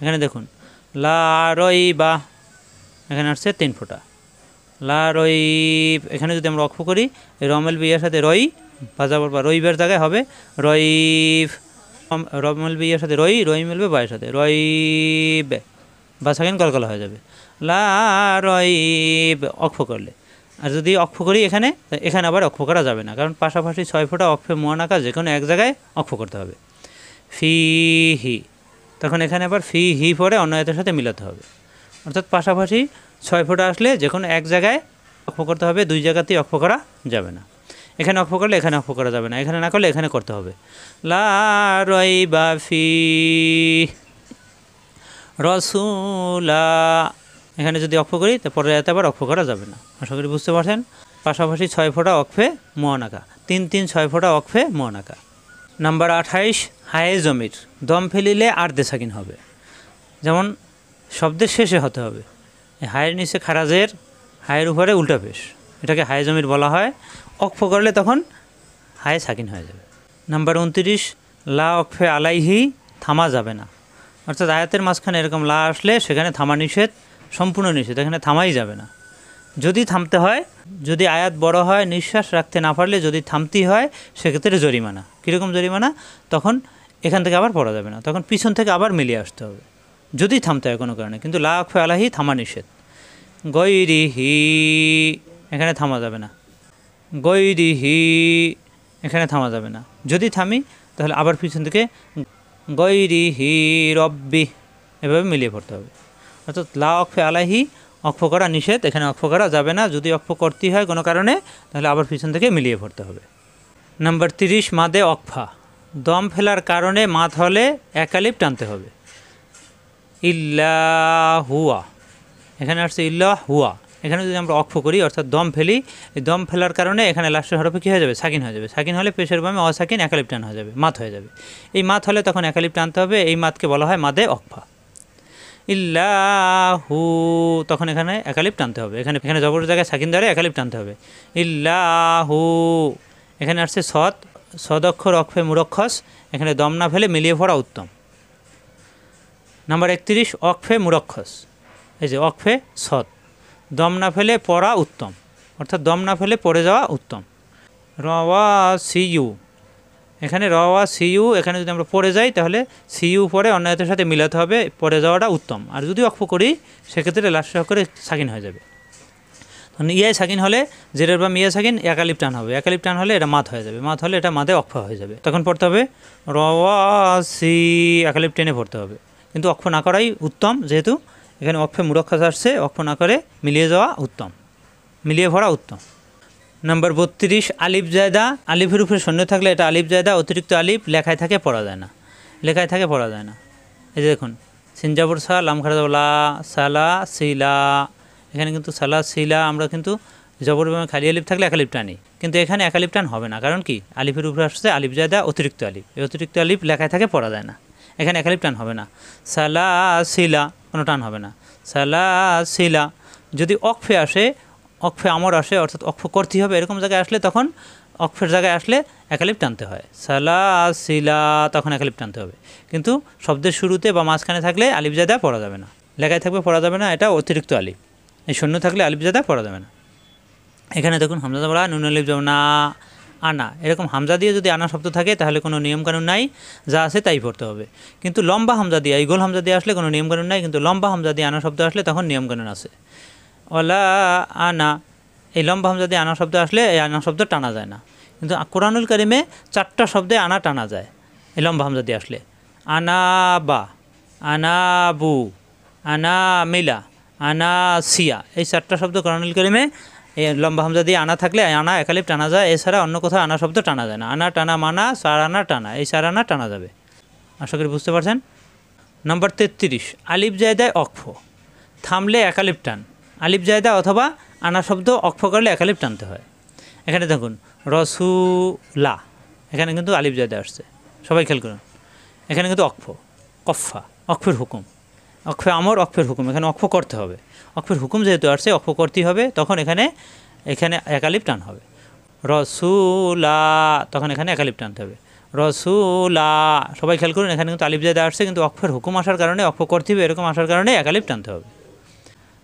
এখানে দেখুন লা রই বা, এখানে আসছে 3 ফোঁটা লা রই। এখানে যদি আমরা অক্ষ করি এই রমেল বিয়ার সাথে রই বাজাবর বা রইবের জায়গায় হবে রই, রমেল বিয়ার সাথে রই, রই মিলবে বায়ের সাথে রইব, বা সাকিন কলকলা হয়ে যাবে লা রইব অক্ষ করলে। আর যদি অক্ষ করি এখানে, এখানে আবার অক্ষ করা যাবে না, কারণ পাশাপাশি 6 ফোঁটা অক্ষে মুয়ানাকা যে কোনো এক জায়গায় অক্ষ করতে হবে। ফি হি, তখন এখানে আবার ফি হি পরে অন্য আয়াতের সাথে মিলাতে হবে। অর্থাৎ পাশাপাশি 6 ফোঁটা আসলে যে কোনো এক জায়গায় অক্ষ করতে হবে, 2 জায়গাতেই অক্ষ করা যাবে না। এখানে অক্ষ করলে এখানে অক্ষ করা যাবে না, এখানে না করলে এখানে করতে হবে। লা রাইবা ফি রাসূলা, এখানে যদি অক্ষ করি তারপরে এতে আবার অক্ষ করা যাবে না। আশা করি বুঝতে পারছেন। পাশাপাশি 6 ফোঁটা অক্ষে মুয়ানাকা, 3 3 6 ফোঁটা অক্ষে মুয়ানাকা। নাম্বার 28 হায়ে জমির, দম ফেলিলে আর্ধে সাকিন হবে। যেমন শব্দের শেষে হতে হবে, হায়ের নিচে খারাজের, হায়ের উপরে উল্টা পেশ, এটাকে হায়ে জমির বলা হয়। অক্ষ করলে তখন হায়ে সাকিন হয়ে যাবে। নাম্বার 29 লা অক্ষে আলাইহি, থামা যাবে না। অর্থাৎ আয়াতের মাঝখানে এরকম লা আসলে সেখানে থামা নিষেধ, সম্পূর্ণ নিষেধ, এখানে থামাই যাবে না। যদি থামতে হয়, যদি আয়াত বড় হয়, নিঃশ্বাস রাখতে না পারলে যদি থামতেই হয় সেক্ষেত্রে জরিমানা। কীরকম জরিমানা? তখন এখান থেকে আবার পড়া যাবে না, তখন পিছন থেকে আবার মিলিয়ে আসতে হবে যদি থামতে হয় কোনো কারণে। কিন্তু লা অক্ষে আলাইহি থামা নিষেধ। গৈরিহি, এখানে থামা যাবে না। গৈরিহি, এখানে থামা যাবে না। যদি থামি তাহলে আবার পিছন থেকে গৈরিহি রব্বি, এভাবে মিলিয়ে পড়তে হবে। অর্থাৎ লা অক্ষে আলাইহি অক্ষ করা নিষেধ, এখানে অক্ষ করা যাবে না। যদি অক্ষ করতেই হয় কোনো কারণে তাহলে আবার পিছন থেকে মিলিয়ে পড়তে হবে। নাম্বার 30 মাদে অকফা, দম ফেলার কারণে মাত হলে একালিপ টানতে হবে। ইল্লা হুয়া, এখানে আসছে ইল্লা হুয়া, এখানে যদি আমরা অক্ষ করি অর্থাৎ দম ফেলি, এই দম ফেলার কারণে এখানে লাস্টের হরফে কী হয়ে যাবে? সাকিন হয়ে যাবে। সাকিন হলে পেশের বামে অসাকিন একালিপ টান হয়ে যাবে, মাত হয়ে যাবে। এই মাত হলে তখন একালিপ টানতে হবে, এই মাতকে বলা হয় মাদে অকফা। ইল্লাহু, তখন এখানে একালিপ টানতে হবে, এখানে এখানে জবরের জায়গায় সাকিন দ্বারা একালিপ টানতে হবে। ইল্লাহু, এখানে আসছে সদ, সদ অক্ষর অক্ষে মুরক্ষস, এখানে দম না ফেলে মিলিয়ে পড়া উত্তম। নাম্বার 31 অক্ষে মুরক্ষস, এই যে অক্ষে সদ, দম না ফেলে পড়া উত্তম, অর্থাৎ দম না ফেলে পড়ে যাওয়া উত্তম। রওয়া সিইউ, এখানে রওয়া সিইউ, এখানে যদি আমরা পড়ে যাই তাহলে সিইউ পরে অন্য আয়াতের সাথে মিলাতে হবে, পড়ে যাওয়াটা উত্তম। আর যদি অক্ষ করি সেক্ষেত্রে লাস্ট করে সাকিন হয়ে যাবে। তখন ইয়ায় সাকিন হলে জেরের বা মিয়া সাকিন একালিপ টান হবে, একালিপ টান হলে এটা মাত হয়ে যাবে, মাত হলে এটা মাদে অক্ষ হয়ে যাবে। তখন পড়তে হবে রওয়া সি, একালিপ টেনে পড়তে হবে, কিন্তু অক্ষ না করাই উত্তম, যেহেতু এখানে অক্ষে মুরক্ষাস আসছে, অক্ষ না করে মিলিয়ে যাওয়া উত্তম, মিলিয়ে পড়া উত্তম। নাম্বার 32 আলিফ জায়দা, আলিফের উপরে শূন্য থাকলে এটা আলিফ জায়দা, অতিরিক্ত আলিফ লেখায় থাকে পড়া যায় না, লেখায় থাকে পড়া যায় না। এই যে দেখুন সিনজাবর সা, লাম খারা যাব লা, সালা সিলা, এখানে কিন্তু সালা সিলা আমরা কিন্তু জবর খালি আলিফ থাকলে একালিফ টানি, কিন্তু এখানে একালিফ টান হবে না। কারণ কি? আলিফের উপরে আসছে আলিফ জায়দা অতিরিক্ত আলিফ, এই অতিরিক্ত আলিফ লেখায় থাকে পড়া যায় না, এখানে একালিফ টান হবে না। সালা সিলা কোনো টান হবে না, সালা সিলা। যদি অক্ষে আসে, অক্ষে আমর আসে, অর্থাৎ অক্ষ করতে হবে, এরকম জায়গায় আসলে তখন অক্ষের জায়গায় আসলে একালিফ টানতে হয়, সালা সিলা, তখন একালিফ টানতে হবে। কিন্তু শব্দের শুরুতে বা মাঝখানে থাকলে আলিফ জায়দা পড়া যাবে না, লেখায় থাকবে পড়া যাবে না, এটা অতিরিক্ত আলিফ। এই শূন্য থাকলে আলিফ জায়দা পড়া যাবে না। এখানে দেখুন হামজা যাব নুন আলিফ যাব না, আনা, এরকম হামজা দিয়ে যদি আনা শব্দ থাকে তাহলে কোনো নিয়মকানুন নাই, যা আছে তাই পড়তে হবে। কিন্তু লম্বা হামজা দিয়ে, এই গোল হামজা দিয়ে আসলে কোনো নিয়মকানুন নাই, কিন্তু লম্বা হামজা দিয়ে আনা শব্দ আসলে তখন নিয়মকানুন আছে। ওলা আনা, এই লম্বা হামজা দিয়ে আনা শব্দ আসলে এই আনা শব্দ টানা যায় না, কিন্তু কোরআনুল কারিমে 4টা শব্দে আনা টানা যায় এই লম্বা হামজা দিয়ে আসলে। আনা বা, আনা বু, আনা মিলা, আনা সিয়া, এই 4টা শব্দ কোরআনুল কারীমে এই লম্বা হামজা দিয়ে আনা থাকলে আনা একালিফ টানা যায়, এছাড়া অন্য কোথাও আনা শব্দ টানা যায় না। আনা টানা মানা, 4 আনা টানা, এই 4 আনা টানা যাবে। আশা করি বুঝতে পারছেন। নম্বর 33, আলিফ জায়দায় অক্ফ, থামলে একালিফ টান। আলিফ জায়দা অথবা আনা শব্দ অক্ফ করলে একালিফ টানতে হয়। এখানে দেখুন রসুলা, এখানে কিন্তু আলিফ জায়দা আসছে, সবাই খেয়াল করুন। এখানে কিন্তু অক্ফ, কফা, অক্ফের হুকুম, অক্ফে আমর, অক্ফের হুকুম, এখানে অক্ফ করতে হবে। অক্ফের হুকুম যেহেতু আসছে অক্ফ করতেই হবে, তখন এখানে একালিফ টান হবে। রসুলা, তখন এখানে একালিফ টানতে হবে। রসুলা, সবাই খেয়াল করুন, এখানে কিন্তু আলিফ জায়দা আসছে, কিন্তু অক্ফের হুকুম আসার কারণে, অক্ফ করতে হবে এরকম আসার কারণে একালিফ টানতে হবে।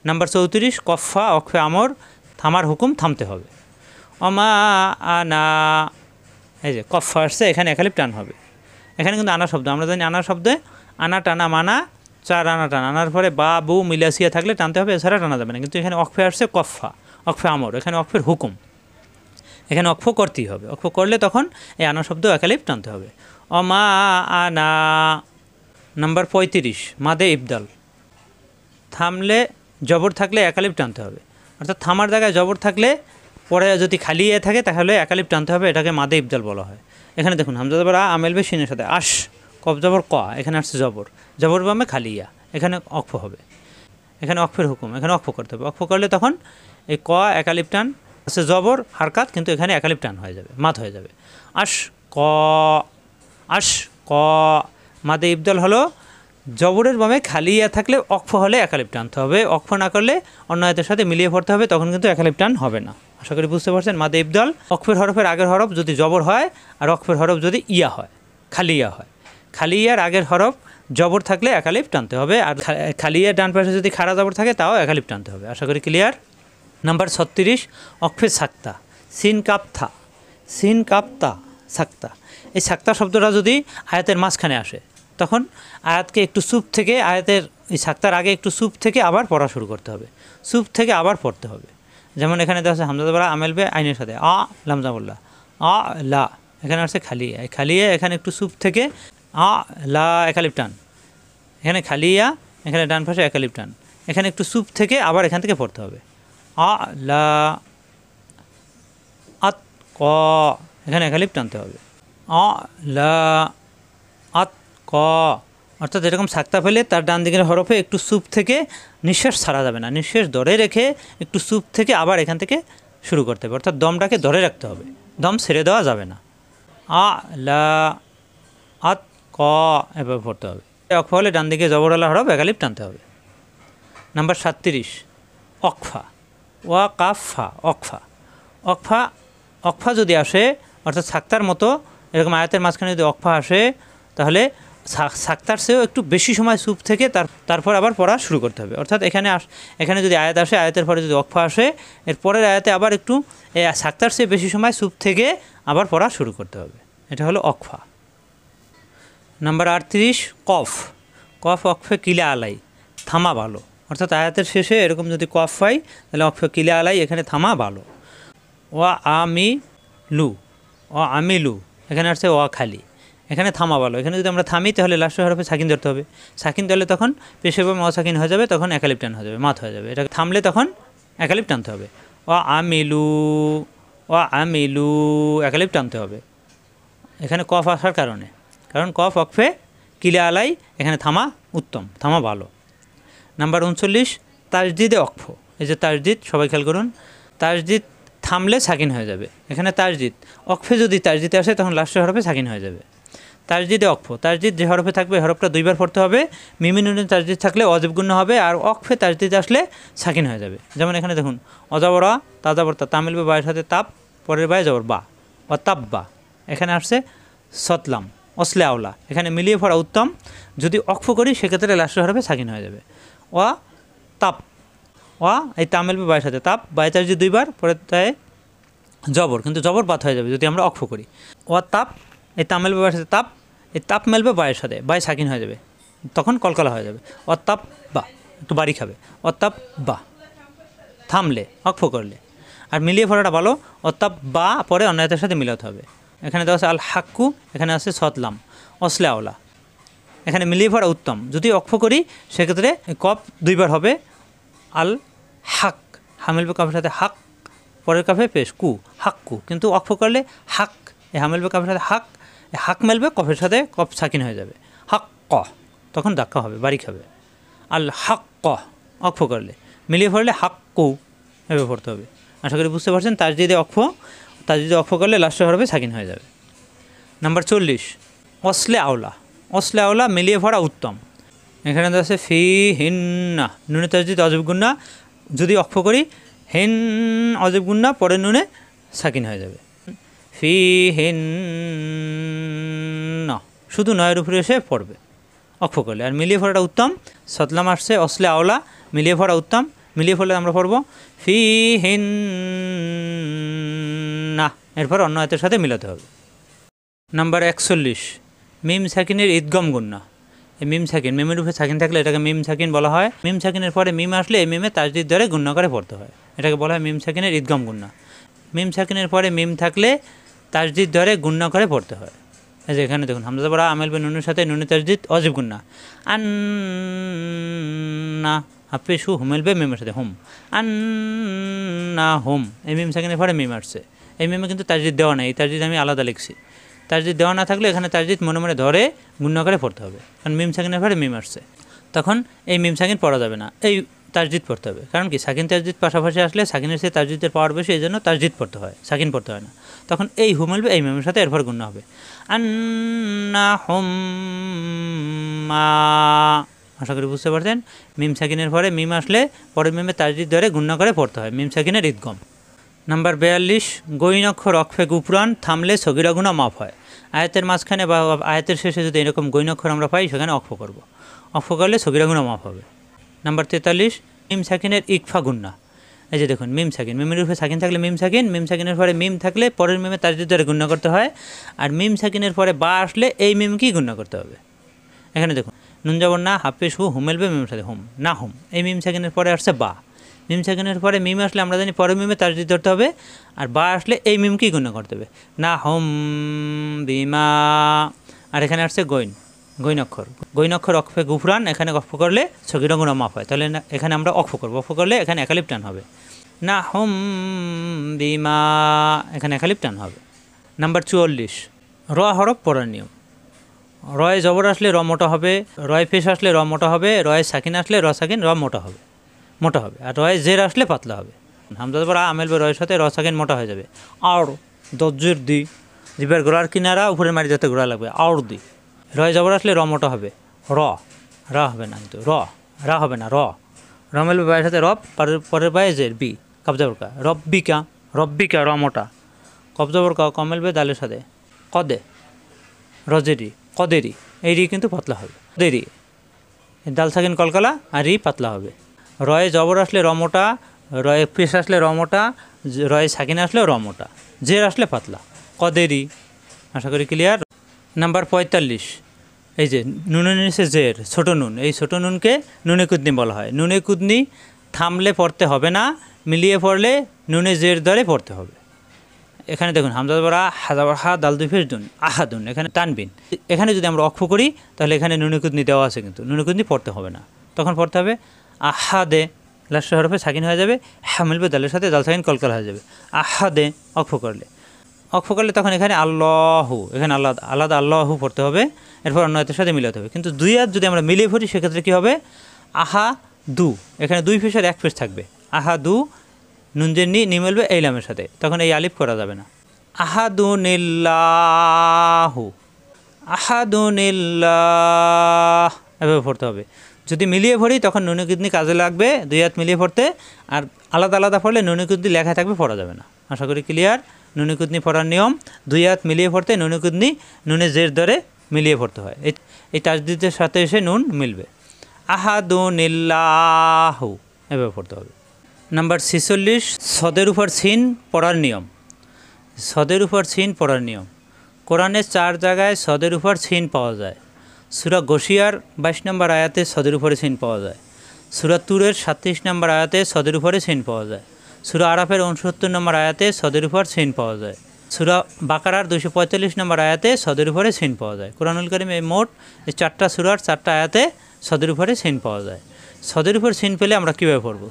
নাম্বার 34, কফা, অক্ফে আমর, থামার হুকুম, থামতে হবে। অমা আনা, এই যে কফা আসছে, এখানে একালিফ টান হবে। এখানে কিন্তু আনা শব্দ, আমরা জানি আনা শব্দে আনা টানা মানা, 4 আনা টানা, আনার পরে বা বু মিলাসিয়া থাকলে টানতে হবে, এছাড়া টানা যাবে না। কিন্তু এখানে অক্ফে আসছে কফা, অক্ফে আমর, এখানে অক্ফের হুকুম, এখানে অক্ফ করতেই হবে। অক্ফ করলে তখন এই আনা শব্দ একালিফ টানতে হবে। অমা আনা। নাম্বার 35, মাদে ইবদাল, থামলে জবর থাকলে একালিফ টানতে হবে। অর্থাৎ থামার জায়গায় জবর থাকলে পরে যদি খালি এ থাকে তাহলে একালিফ টানতে হবে, এটাকে মাদে ইবদাল বলা হয়। এখানে দেখুন হামজা জবর আ, আমেলবে শিনের সাথে, আশ, কফ জবর ক, এখানে আসছে জবর, জবর বামে খালি ইয়া, এখানে অক্ফ হবে। এখানে অক্ফের হুকুম, এখানে অক্ফ করতে হবে। অক্ফ করলে তখন এই ক একালিফ টান আছে, জবর হারকাত, কিন্তু এখানে একালিফ টান হয়ে যাবে, মাত হয়ে যাবে। আশ ক, আশ ক, মাদে ইবদাল হলো জবরের বামে খালি ইয়া থাকলে অক্ফ হলে একালিফ টানতে হবে, অক্ফ না করলে অন্য আয়াতের সাথে মিলিয়ে পড়তে হবে, তখন কিন্তু একালিফ টান হবে না। আশা করি বুঝতে পারছেন। মাদে ইবদাল অক্ফের হরফের আগের হরফ যদি জবর হয়, আর অক্ফের হরফ যদি ইয়া হয়, খালি ইয়া হয়, খালি ইয়ার আগের হরফ জবর থাকলে একালিফ টানতে হবে, আর খালি ইয়ার ডান পাশে যদি খাড়া জবর থাকে তাও একালিফ টানতে হবে। আশা করি ক্লিয়ার। নাম্বার 36, অক্ফে সাক্তা, সিন কাপথা, সিন কাপতা সাক্তা, এই সাক্তা শব্দটা যদি আয়াতের মাঝখানে আসে, তখন আয়াতকে একটু চুপ থেকে, আয়াতের এই সাক্তার আগে একটু চুপ থেকে আবার পড়া শুরু করতে হবে, চুপ থেকে আবার পড়তে হবে। যেমন এখানে দেখা আছে হামজা জবর আমেলবে আইনের সাথে আ, লামজাবুল্লাহ, আ লা, এখানে আসছে খালিয়া, এই খালিয়া এখানে একটু চুপ থেকে আ লা একালিফ টান, এখানে খালিয়া, এখানে ডান পাশে একালিফ টান, এখানে একটু চুপ থেকে আবার এখান থেকে পড়তে হবে। আ লা আত ক, এখানে একালিফ টানতে হবে। আ লা আত ক, অর্থাৎ এরকম সাক্তা ফেলে তার ডান দিকের হরফে একটু চুপ থেকে, নিঃশ্বাস ছাড়া যাবে না, নিঃশ্বাস ধরে রেখে একটু চুপ থেকে আবার এখান থেকে শুরু করতে হবে, অর্থাৎ দমটাকে ধরে রাখতে হবে, দম ছেড়ে দেওয়া যাবে না। আ লা আত ক, এভাবে পড়তে হবে। অক্ফা হলে ডান দিকে জবরওয়ালা হরফ একালিফ টানতে হবে। নাম্বার 37, অকফা, ওয়া কাফা, অকফা, অকফা, অকফা যদি আসে, অর্থাৎ সাক্তার মতো এরকম আয়াতের মাঝখানে যদি অকফা আসে, তাহলে সাক্তার চেয়েও একটু বেশি সময় চুপ থেকে তারপর আবার পড়া শুরু করতে হবে। অর্থাৎ এখানে যদি আয়াত আসে, আয়াতের পরে যদি অকফা আসে, এর পরের আয়াতে আবার একটু সাক্তার চেয়ে বেশি সময় চুপ থেকে আবার পড়া শুরু করতে হবে, এটা হলো অকফা। নাম্বার 38, কফ, কফ অকফে কিলা আলাই, থামা ভালো, অর্থাৎ আয়াতের শেষে এরকম যদি কফ হয় তাহলে অকফে কিলা আলাই, এখানে থামা ভালো। ওয়া আমি লু, ও আমি লু, এখানে আসছে ওয়া খালি, এখানে থামা ভালো, এখানে যদি আমরা থামি তাহলে লাস্টের হরফে সাকিন ধরতে হবে, সাকিন ধরলে তখন পেশে বা অসাকিন হয়ে যাবে, তখন একালিফ টান হয়ে যাবে, মাত হয়ে যাবে, এটা থামলে তখন একালিফ টানতে হবে। ও আমিলু, ও আমিলু, একালিফ টানতে হবে এখানে কফ আসার কারণে, কারণ কফ অকফে কিলা আলাই, এখানে থামা উত্তম, থামা ভালো। নাম্বার 39, তাজদিদে অকফ, এই যে তাজদিদ, সবাই খেয়াল করুন, তাজদিদ থামলে সাকিন হয়ে যাবে, এখানে তাজদিদ, অকফে যদি তাজদিদে আসে তখন লাস্টের হরফে সাকিন হয়ে যাবে। তাজদিদে অকফ, তাজদিদ যে হরফে থাকবে হরফটা 2বার পড়তে হবে, মিমিনুনে তাজদিদ থাকলে অজীব গুণ্য হবে, আর অকফে তাজদিদ আসলে সাকিন হয়ে যাবে। যেমন এখানে দেখুন অজাবরা, তাজাবরতা, তামিলবে বায়ের সাথে তাপ, পরের বায়ে জবর বা, অতাব্বা, এখানে আসছে সতলাম, অসলে আওলা, এখানে মিলিয়ে পড়া উত্তম। যদি অকফ করি সেক্ষেত্রে লাস্টের হরফে সাকিন হয়ে যাবে। ওয়া তাপ, ওয়া এই তামিলবে বায়ের সাথে তাপ, বায়ে তাজদিদ 2বার, পরে তাই জবর, কিন্তু জবর বাত হয়ে যাবে যদি আমরা অক্ফ করি। ওয়া তাপ, এই তাপ মেলবে বায়ের সাথে তাপ, এই তাপ মেলবে বায়ের সাথে, বায় সাকিন হয়ে যাবে, তখন কলকলা হয়ে যাবে। অতাপ বা, একটু বাড়ি খাবে, অতাপ বা, থামলে অক্ফ করলে। আর মিলিয়ে পড়াটা ভালো, অতাপ বা পরে অন্যায়ের সাথে মিলাতে হবে। এখানে দেওয়া আছে আল হাক্কু, এখানে আছে সতলাম, অসলে আওলা, এখানে মিলিয়ে পড়া উত্তম। যদি অক্ষ করি সেক্ষেত্রে কফ দুইবার হবে, আল হাক, হা মিলবে কফের সাথে হাক, পরের কাফে পেশ কু, হাক কু। কিন্তু অক্ষ করলে হাক, এ হা মিলবে কফের সাথে হাক, হাক মেলবে কফের সাথে, কফ সাকিন হয়ে যাবে, হাক ক, তখন ধাক্কা হবে, বাড়ি খাবে। আল হাক ক অক্ষ করলে, মিলিয়ে পড়লে হাক কু এভাবে পড়তে হবে। আশা করি বুঝতে পারছেন। তাজদিদে অক্ষ করলে লাস্টে হবে সাকিন হয়ে যাবে। নাম্বার 40 অসলে আওলা। অসলে আওলা মিলিয়ে পড়া উত্তম। এখানে আছে ফি হিন্না, নুনে তাজদিদ অজব গুন্না, যদি অক্ষ করি হেন অজব গুন্না, পরে নুনে সাকিন হয়ে যাবে, ফি হিন্না, শুধু নয়ের উপরে এসে পড়বে অক্ষ করলে। আর মিলিয়ে পড়াটা উত্তম, সতলাম আসছে অসলে আওলা, মিলিয়ে পড়া উত্তম। মিলিয়ে পড়লে আমরা পড়ব ফি হিন্না, এরপর অন্য আয়াতের সাথে মিলাতে হবে। নাম্বার 41 মিম সাকিনের ঈদগম গুন্না। এই মিম সাকিন, মিমের উপরে সাকিন থাকলে এটাকে মিম সাকিন বলা হয়। মিম সাকিনের পরে মিম আসলে এই মিমে তাজদিদ ধরে গুন্না করে পড়তে হয়, এটাকে বলা হয় মিম সাকিনের ঈদগম গুন্না। মিম সাকিনের পরে মিম থাকলে তাজদিদ ধরে গুন্না করে পড়তে হয়। এই যে এখানে দেখুন হামজা বড়া আমেল বে নুনের সাথে নুনে তাজদিদ অজিব গুন্না, আন্না হাফে শু হুমেল বে মিমের সাথে হুম, আন্না হুম। এই মিম সাকিনের পরে মিম আসছে, এই মিমে কিন্তু তাজদিদ দেওয়া নেই, এই তাজদিদ আমি আলাদা লিখছি। তাজদিদ দেওয়া না থাকলে এখানে তাজদিদ মনে মনে ধরে গুন্না করে পড়তে হবে, কারণ মিম সাকিনের পরে মিম আসছে, তখন এই মিম সাকিন পড়া যাবে না, এই তাজদিদ পড়তে হবে। কারণ কি সাকিন তাজদিদ পাশাপাশি আসলে সাকিনের সাথে তাজদিদের পাওয়ার বেশি, এই জন্য তাজদিদ পড়তে হয়, সাকিন পড়তে হয় না। তখন এই হুমেলবে এই মিমের সাথে এরপর গুন্না হবে, আন্না হুম্মা। আশা করি বুঝতে পারছেন। মিম সাকিনের পরে মিম আসলে পরের মিমে তাজদিদ ধরে গুন্না করে পড়তে হয়, মিম সাকিনের ঈদগম। নাম্বার 42 গৈন অক্ষর অক্ষে গুপুরান থামলে সগিরা গুণা মাফ হয়। আয়াতের মাঝখানে বা আয়াতের শেষে যদি এরকম গৈন অক্ষর আমরা পাই সেখানে অক্ষ করব, অক্ষ করলে সগিরা গুণা মাফ হবে। নাম্বার 43 মিম সাকিনের ইকফা গুন্না। এই যে দেখুন মিম সাকিন, মিমের উপরে সাকিন থাকলে মিম সাকিন, মিম সাকিনের পরে মিম থাকলে পরের মিমে তাজদিদ ধরে গুন্না করতে হয়। আর মিম সাকিনের পরে বা আসলে এই মিমকেই গুন্না করতে হবে। এখানে দেখুন নুন যাবর না হাফেশ হু হুমেলবে মিমের সাথে হুম, না হুম। এই মিম সাকিনের পরে আসছে বা, মিম সাকিনের পরে মিম আসলে আমরা জানি পরের মিমে তাজদিদ ধরতে হবে, আর বা আসলে এই মিমকেই গুণা করতে হবে, না হোম বিমা। আর এখানে আসছে গৈন অক্ষর অক্ষে গুফরান, এখানে অক্ষ করলে সগিরা গুণা মাফ হয়, তাহলে এখানে আমরা অক্ষ করবো, অক্ষ করলে এখানে একালিপ টান হবে, না হোম বিমা, এখানে একালিপ টান হবে। নাম্বার 44 র হরফ পড়ার নিয়ম। রয়ে জবর আসলে র মোটা হবে, রয় পেশ আসলে র মোটা হবে, রয়ে সাকিন আসলে র সাকিন র মোটা হবে, আর রয়ে জের আসলে পাতলা হবে। হামজা বড়া আমেল বে রয়ের সাথে র সাকিন মোটা হয়ে যাবে, আর দজ্জের দি, জিবের গোড়ার কিনারা উপরে মারি যাতে গোড়া লাগবে, আর দি। রয়ে জবর আসলে র মোটা হবে, রা হবে না, কিন্তু রা হবে না, র মেলবে বায়ের সাথে রব, পরের বায়ে জের বি, কবজা বরকা রব্বিকা র মোটা, কবজা বরকা কমেলবে দালের সাথে কদেরি, এই রি কিন্তু পাতলা হবে, কদেরি, দাল সাকিন কলকলা আর রি পাতলা হবে। রয়ে জবর আসলে র মোটা, রয়ে পেশ আসলে র মোটা, রয়ে সাকিন আসলে র মোটা, জের আসলে পাতলা, কদেরি। আশা করি ক্লিয়ার। নাম্বার 45 এই যে নুনের নিচে জের ছোট নুন, এই ছোট নুনকে নুনে কুদনি বলা হয়। নুনে কুদনি থামলে পড়তে হবে না, মিলিয়ে পড়লে নুনে জের ধরে পড়তে হবে। এখানে দেখুন হামজা বড়া হাজার হা দাল দুই ফেস দুন আহাদুন, এখানে তানবিন। এখানে যদি আমরা অক্ষ করি তাহলে এখানে নুনে কুদনি দেওয়া আছে, কিন্তু নুনে কুদনি পড়তে হবে না, তখন পড়তে হবে আহাদে, লাস্ট হরফে সাকিন হয়ে যাবে, হ্যাঁ মিলবে দালের সাথে দাল সাকিন কলকাল হয়ে যাবে, আহাদে অক্ষ করলে তখন এখানে আল্লাহু, এখানে আলাদা আল্লাহু পড়তে হবে, এরপর অন্য আয়াতের সাথে মিলাতে হবে। কিন্তু দুই আয়াত যদি আমরা মিলিয়ে পড়ি সেক্ষেত্রে কী হবে, আহা দু, এখানে দুই ফেসের এক ফেস থাকবে, আহা দু, নুনজের নি মিলবে এই লামের সাথে, তখন এই আলিফ করা যাবে না, আহাদুনিল্লাহু, এভাবে পড়তে হবে। যদি মিলিয়ে পড়ি তখন নুনে কুদনি কাজে লাগবে, দুই হাত মিলিয়ে পড়তে, আর আলাদা আলাদা পড়লে নুনে কুদনি লেখা থাকবে, পড়া যাবে না। আশা করি ক্লিয়ার। নুনে কুদনি পড়ার নিয়ম, দুই হাত মিলিয়ে পড়তে নুনে কুদনি নুনে জের ধরে মিলিয়ে পড়তে হয়, এই তাজদিদের সাথে এসে নুন মিলবে, আহাদুনিল্লাহু এভাবে পড়তে হবে। নাম্বার 46 সদের উপর সিন পড়ার নিয়ম। কোরআনের 4 জায়গায় সদের উপর সিন পাওয়া যায়। সূরা গশিয়ার 22 নম্বর আয়াতে সদের উপরে সিন পাওয়া যায়, সূরা তুরের 37 নম্বর আয়াতে সদের উপরে সিন পাওয়া যায়, সূরা আরাফের 69 নম্বর আয়াতে সদের উপর সিন পাওয়া যায়, সূরা বাকারার 245 নম্বর আয়াতে সদের উপরে সিন পাওয়া যায়। কোরআনুল কারীম এই মোট এই 4টা সূরার 4টা আয়াতে সদের উপরে সিন পাওয়া যায়। সদের উপর সিন পেলে আমরা কীভাবে পড়ব?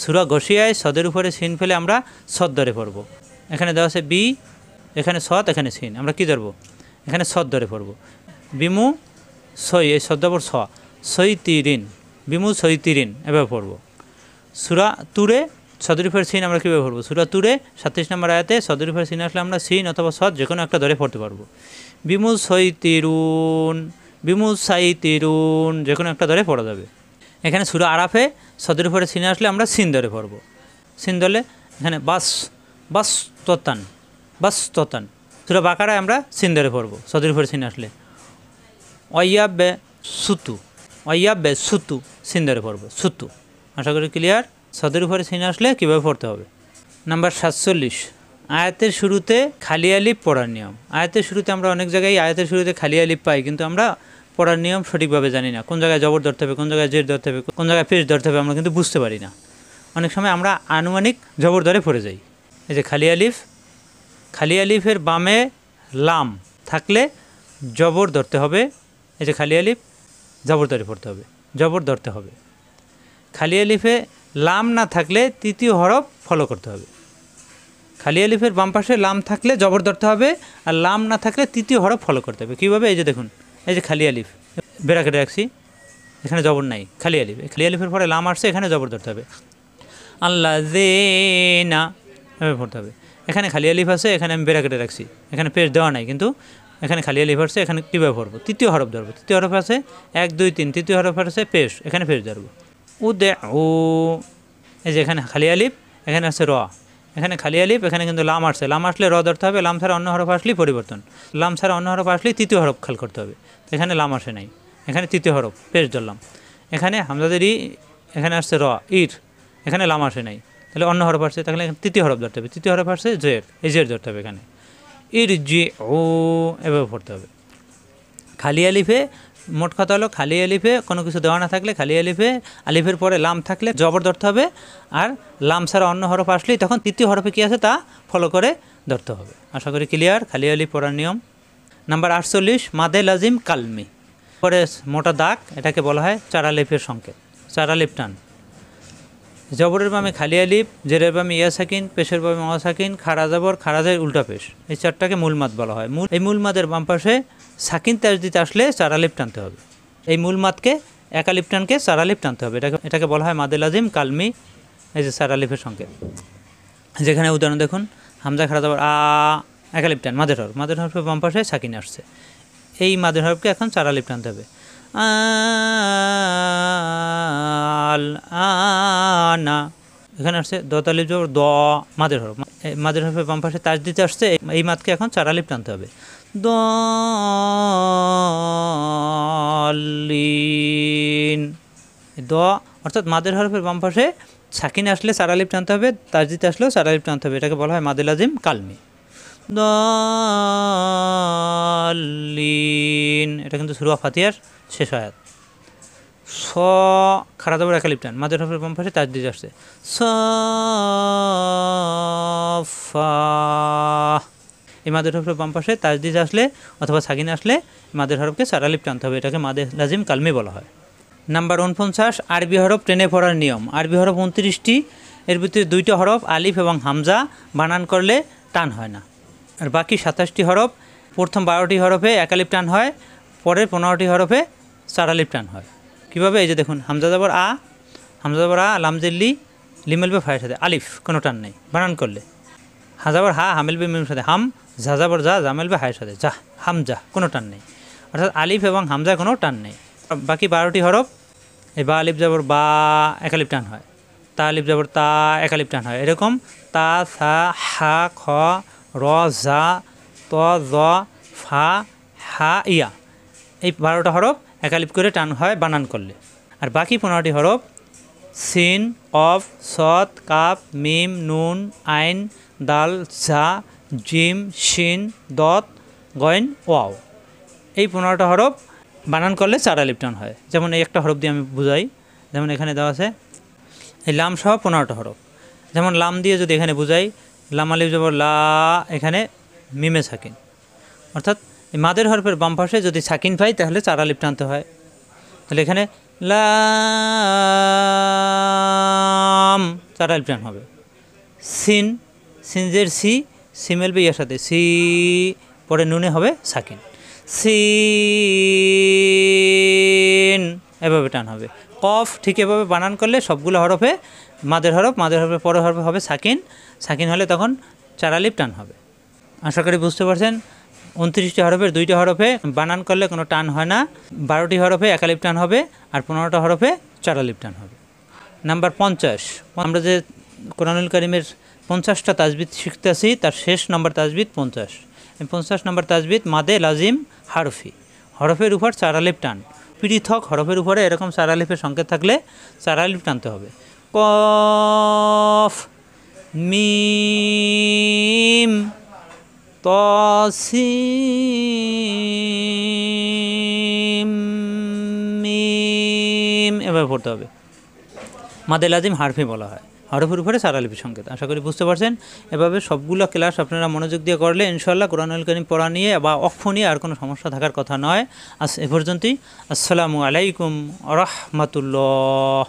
সূরা গশিয়ায় সদের উপরে সিন পেলে আমরা সদ ধরে পড়ব। এখানে দেওয়া আছে বি, এখানে সদ, এখানে সিন, আমরা কী ধরব? এখানে সদ ধরে পড়ব। বিমু সই, এই সদ্দাবর স, সৈতিরিন, বিমু সৈতিরিন, এভাবে পড়ব। সূরা তুরে সদের উপরে সিন আমরা কীভাবে পড়ব? সূরা তুরে 37 নম্বর আয়াতে সদের উপরে সিন আসলে আমরা সিন অথবা সদ যে কোনো একটা ধরে পড়তে পারবো। বিমু সৈতিরুন, বিমু সাইতিরুন, যে কোনো একটা ধরে পড়া যাবে। এখানে সূরা আরাফে সদের উপরে সিন আসলে আমরা সিন ধরে পড়ব। সিন ধরলে এখানে বাস, বাস ততান, বাস ততান। সূরা বাকারায় আমরা সিন ধরে পড়ব সদের উপরে সিন আসলে। অয়াব্বে সুতু, অয়াব্বে সুতু, সিন ধরে পড়ব, সুতু। আশা করি ক্লিয়ার। সদের উপরে সিন আসলে কীভাবে পড়তে হবে। নাম্বার 47, আয়াতের শুরুতে খালি আলিফ পড়ার নিয়ম। আয়াতের শুরুতে আমরা অনেক জায়গায় আয়াতের শুরুতে খালি আলিফ পাই, কিন্তু আমরা পড়ার নিয়ম সঠিকভাবে জানি না। কোন জায়গায় জবর ধরতে হবে, কোন জায়গায় জের ধরতে হবে, কোন জায়গায় পেশ ধরতে হবে, আমরা কিন্তু বুঝতে পারি না। অনেক সময় আমরা আনুমানিক জবর ধরে পড়ে যাই। এই যে খালি আলিফ, খালি আলিফের বামে লাম থাকলে জবর ধরতে হবে। এই যে খালি আলিফ, জবর ধরে পড়তে হবে, জবর ধরতে হবে। খালি আলিফে লাম না থাকলে তৃতীয় হরফ ফলো করতে হবে। খালি আলিফের বাম পাশে লাম থাকলে জবর ধরতে হবে, আর লাম না থাকলে তৃতীয় হরফ ফলো করতে হবে। কীভাবে? এই যে দেখুন, এই যে খালি আলিফ ব্র্যাকেটে রাখছি, এখানে জবর নাই, খালি আলিফ। খালি আলিফের পরে লাম আসছে, এখানে জবর ধরতে হবে। আল্লাহ জে না, এভাবে পড়তে হবে। এখানে খালি আলিফ আছে, এখানে আমি ব্র্যাকেটে রাখছি, এখানে পেশ দেওয়া নাই, কিন্তু এখানে খালি আলিফ আসছে, এখানে কীভাবে পড়বো? তৃতীয় হরফ ধরবো। তৃতীয় হরফ আছে 1 2 3, তৃতীয় হরফ আছে পেশ, এখানে পেশ ধরবো। উদে ও, এই যে এখানে খালি আলিফ, এখানে আছে র, এখানে খালি আলিফ, এখানে কিন্তু লাম আসছে। লাম আসলে র ধরতে হবে, লাম ছাড়া অন্য হরফ আসলেই পরিবর্তন। লাম ছাড়া অন্য হরফ আসলেই তৃতীয় হরফ খেয়াল করতে হবে। এখানে লাম আসে নাই, এখানে তৃতীয় হরফ পেশ ধরলাম। এখানে হামজাদের ই, এখানে আসছে র, ইর, এখানে লাম আসে নাই, তাহলে অন্য হরফ আসছে, তাহলে তৃতীয় হরফ ধরতে হবে। তৃতীয় হরফ আসছে জের, এই জের ধরতে হবে এখানে। ইর জি ও, এভাবে পড়তে হবে। খালি আলিফে মোট কথা হলো, খালি আলিফে কোনো কিছু দেওয়া না থাকলে, খালি আলিফে আলিফের পরে লাম থাকলে জবর ধরতে হবে, আর লাম ছাড়া অন্য হরফ আসলেই তখন তৃতীয় হরফে কী আছে তা ফলো করে ধরতে হবে। আশা করি ক্লিয়ার খালি আলিফ পড়ার নিয়ম। নাম্বার 48, মাদে লাজিম কালমি। পরে মোটা দাগ, এটাকে বলা হয় 4 আলিফের সংকেত, 4 আলিফ টান। জবরের বামে খালি আলিফ, জেরের বামে ইয়া সাকিন, পেশের বামে ওয়া সাকিন, খাড়া জবর, খাড়াজের উল্টা পেশ, এই 4টাকে মূল মাদ বলা হয়। এই মূল মাদের বাম পাশে সাকিন তাজদিদ আসলে 4 আলিফ টানতে হবে। এই মূল মাদকে 1 আলিফ টানকে 4 আলিফ টানতে হবে। এটাকে বলা হয় মাদে লাজিম কালমি। এই যে 4 আলিফের সংকেত, যেখানে উদাহরণ দেখুন, হামজা খাড়া জবর আ, 1 আলিফ টান, মাদের হরফ, মাদের হরফের বাম পাশে সাকিন আসছে, এই মাদের হরফকে এখন 4 আলিফ টানতে হবে। আল আনা, এখানে আসছে দত আলিফ জবর দ, মাদের হরফ, মাদের হরফের বাম পাশে তাজদিদ আসছে, এই মাদকে এখন 4 আলিফ টানতে হবে। দলিন, দ অর্থাৎ মাদের হরফের বাম পাশে সাকিন আসলে 4 আলিফ টানতে হবে, তাজদিদ আসলেও 4 আলিফ টানতে হবে। এটাকে বলা হয় মাদে লাজিম কালমি। দলিন, এটা কিন্তু সূরা ফাতিহার শেষ আয়াত। স খাড়া জবর 1 আলিফ টান, মাদের হরফের বাম পাশে তাজদিদ আসছে, সফা, এই মাদের হরফের বাম পাশে তাজদিদ আসলে অথবা সাকিন আসলে মাদের হরফকে 4 আলিফ টানতে হবে। এটাকে মাদে লাজিম কালমি বলা হয়। নাম্বার 49, আরবি হরফ টেনে পড়ার নিয়ম। আরবি হরফ 29টি, এর ভিতরে 2টা হরফ আলিফ এবং হামজা বানান করলে টান হয় না, আর বাকি 27টি হরফ, প্রথম 12টি হরফে 1 আলিফ টান হয়, পরের 15টি হরফে 4 আলিফ টান হয়। কীভাবে? এই যে দেখুন, হামজা জবর আ, হামজা জবর আ, লাম জেল্লি, লিমেলবে ফায়ের সাথে আলিফ, কোনো টান নেই বানান করলে। হাজাবর হা, হামেলবে মিমের সাথে হাম, ঝাজাবর যা, জামেলবে হায়ের সাথে যা, হামজা, কোনো টান নেই, অর্থাৎ আলিফ এবং হামজা কোনো টান নেই। বাকি 12টি হরফ, এই বা আলিফ জবর বা 1 আলিফ টান হয়, তা আলিফ জবর তা 1 আলিফ টান হয়। এরকম তা, সা, হা, খ, র, জা, ত, জ, ফা, হা, ইয়া, এই 12টা হরফ 1 আলিফ করে টান হয় বানান করলে। আর বাকি 15টি হরফ সিন, কফ, সদ, কাফ, মিম, নুন, আইন, দাল, ঝা, জিম, শিন, দত, গইন, ওয়াও, এই 15টা হরফ বানান করলে 4 আলিফ টান হয়। যেমন এই একটা হরফ দিয়ে আমি বুঝাই, যেমন এখানে দেওয়া আছে এই লাম সহ 15টা হরফ। যেমন লাম দিয়ে যদি এখানে বুঝাই, লাম আলিফ জবর লা, এখানে মিমে সাকিন, অর্থাৎ এই মাদের হরফের বাম পাশে যদি সাকিন পাই তাহলে 4 আলিফ টানতে হয়। তাহলে এখানে লাম 4 আলিফ টান হবে। সিন, সিনজের সি, সি মেলবে ইয়ার সাথে, সি পরে নুনে হবে সাকিন, সিন এভাবে টান হবে। কফ ঠিক এভাবে বানান করলে সবগুলো হরফে মাদের হরফ, মাদের হরফের পরে হরফে হবে সাকিন, সাকিন হলে তখন 4 আলিফ টান হবে। আশা করি বুঝতে পারছেন। 29টি হরফের 2টি হরফে বানান করলে কোনো টান হয় না, 12টি হরফে 1 আলিফ টান হবে, আর 15টা হরফে 4 আলিফ টান হবে। নাম্বার 50, আমরা যে কোরআনুল কারীমের 50টা তাজবিদ শিখতেছি তার শেষ নাম্বার তাজবিদ 50। এই 50 নম্বর তাজবিদ মাদে লাজিম হারফি, হরফের উপর 4 আলিফ টান। পৃথক হরফের উপরে এরকম 4 আলিফের সংকেত থাকলে 4 আলিফ টানতে হবে। কফ, মিম, তসিম, মিম এভাবে পড়তে হবে। মাদে লাজিম হারফি বলা হয়, হরফের উপরে 4 আলিফের সংকেত। আশা করি বুঝতে পারছেন। এভাবে সবগুলো ক্লাস আপনারা মনোযোগ দিয়ে করলে ইনশাআল্লাহ কোরআনুল কারীম পড়া নিয়ে বা অক্ষ নিয়ে আর কোনো সমস্যা থাকার কথা নয়। আজ এ পর্যন্তই। আসসালামু আলাইকুম ওয়া রাহমাতুল্লাহ।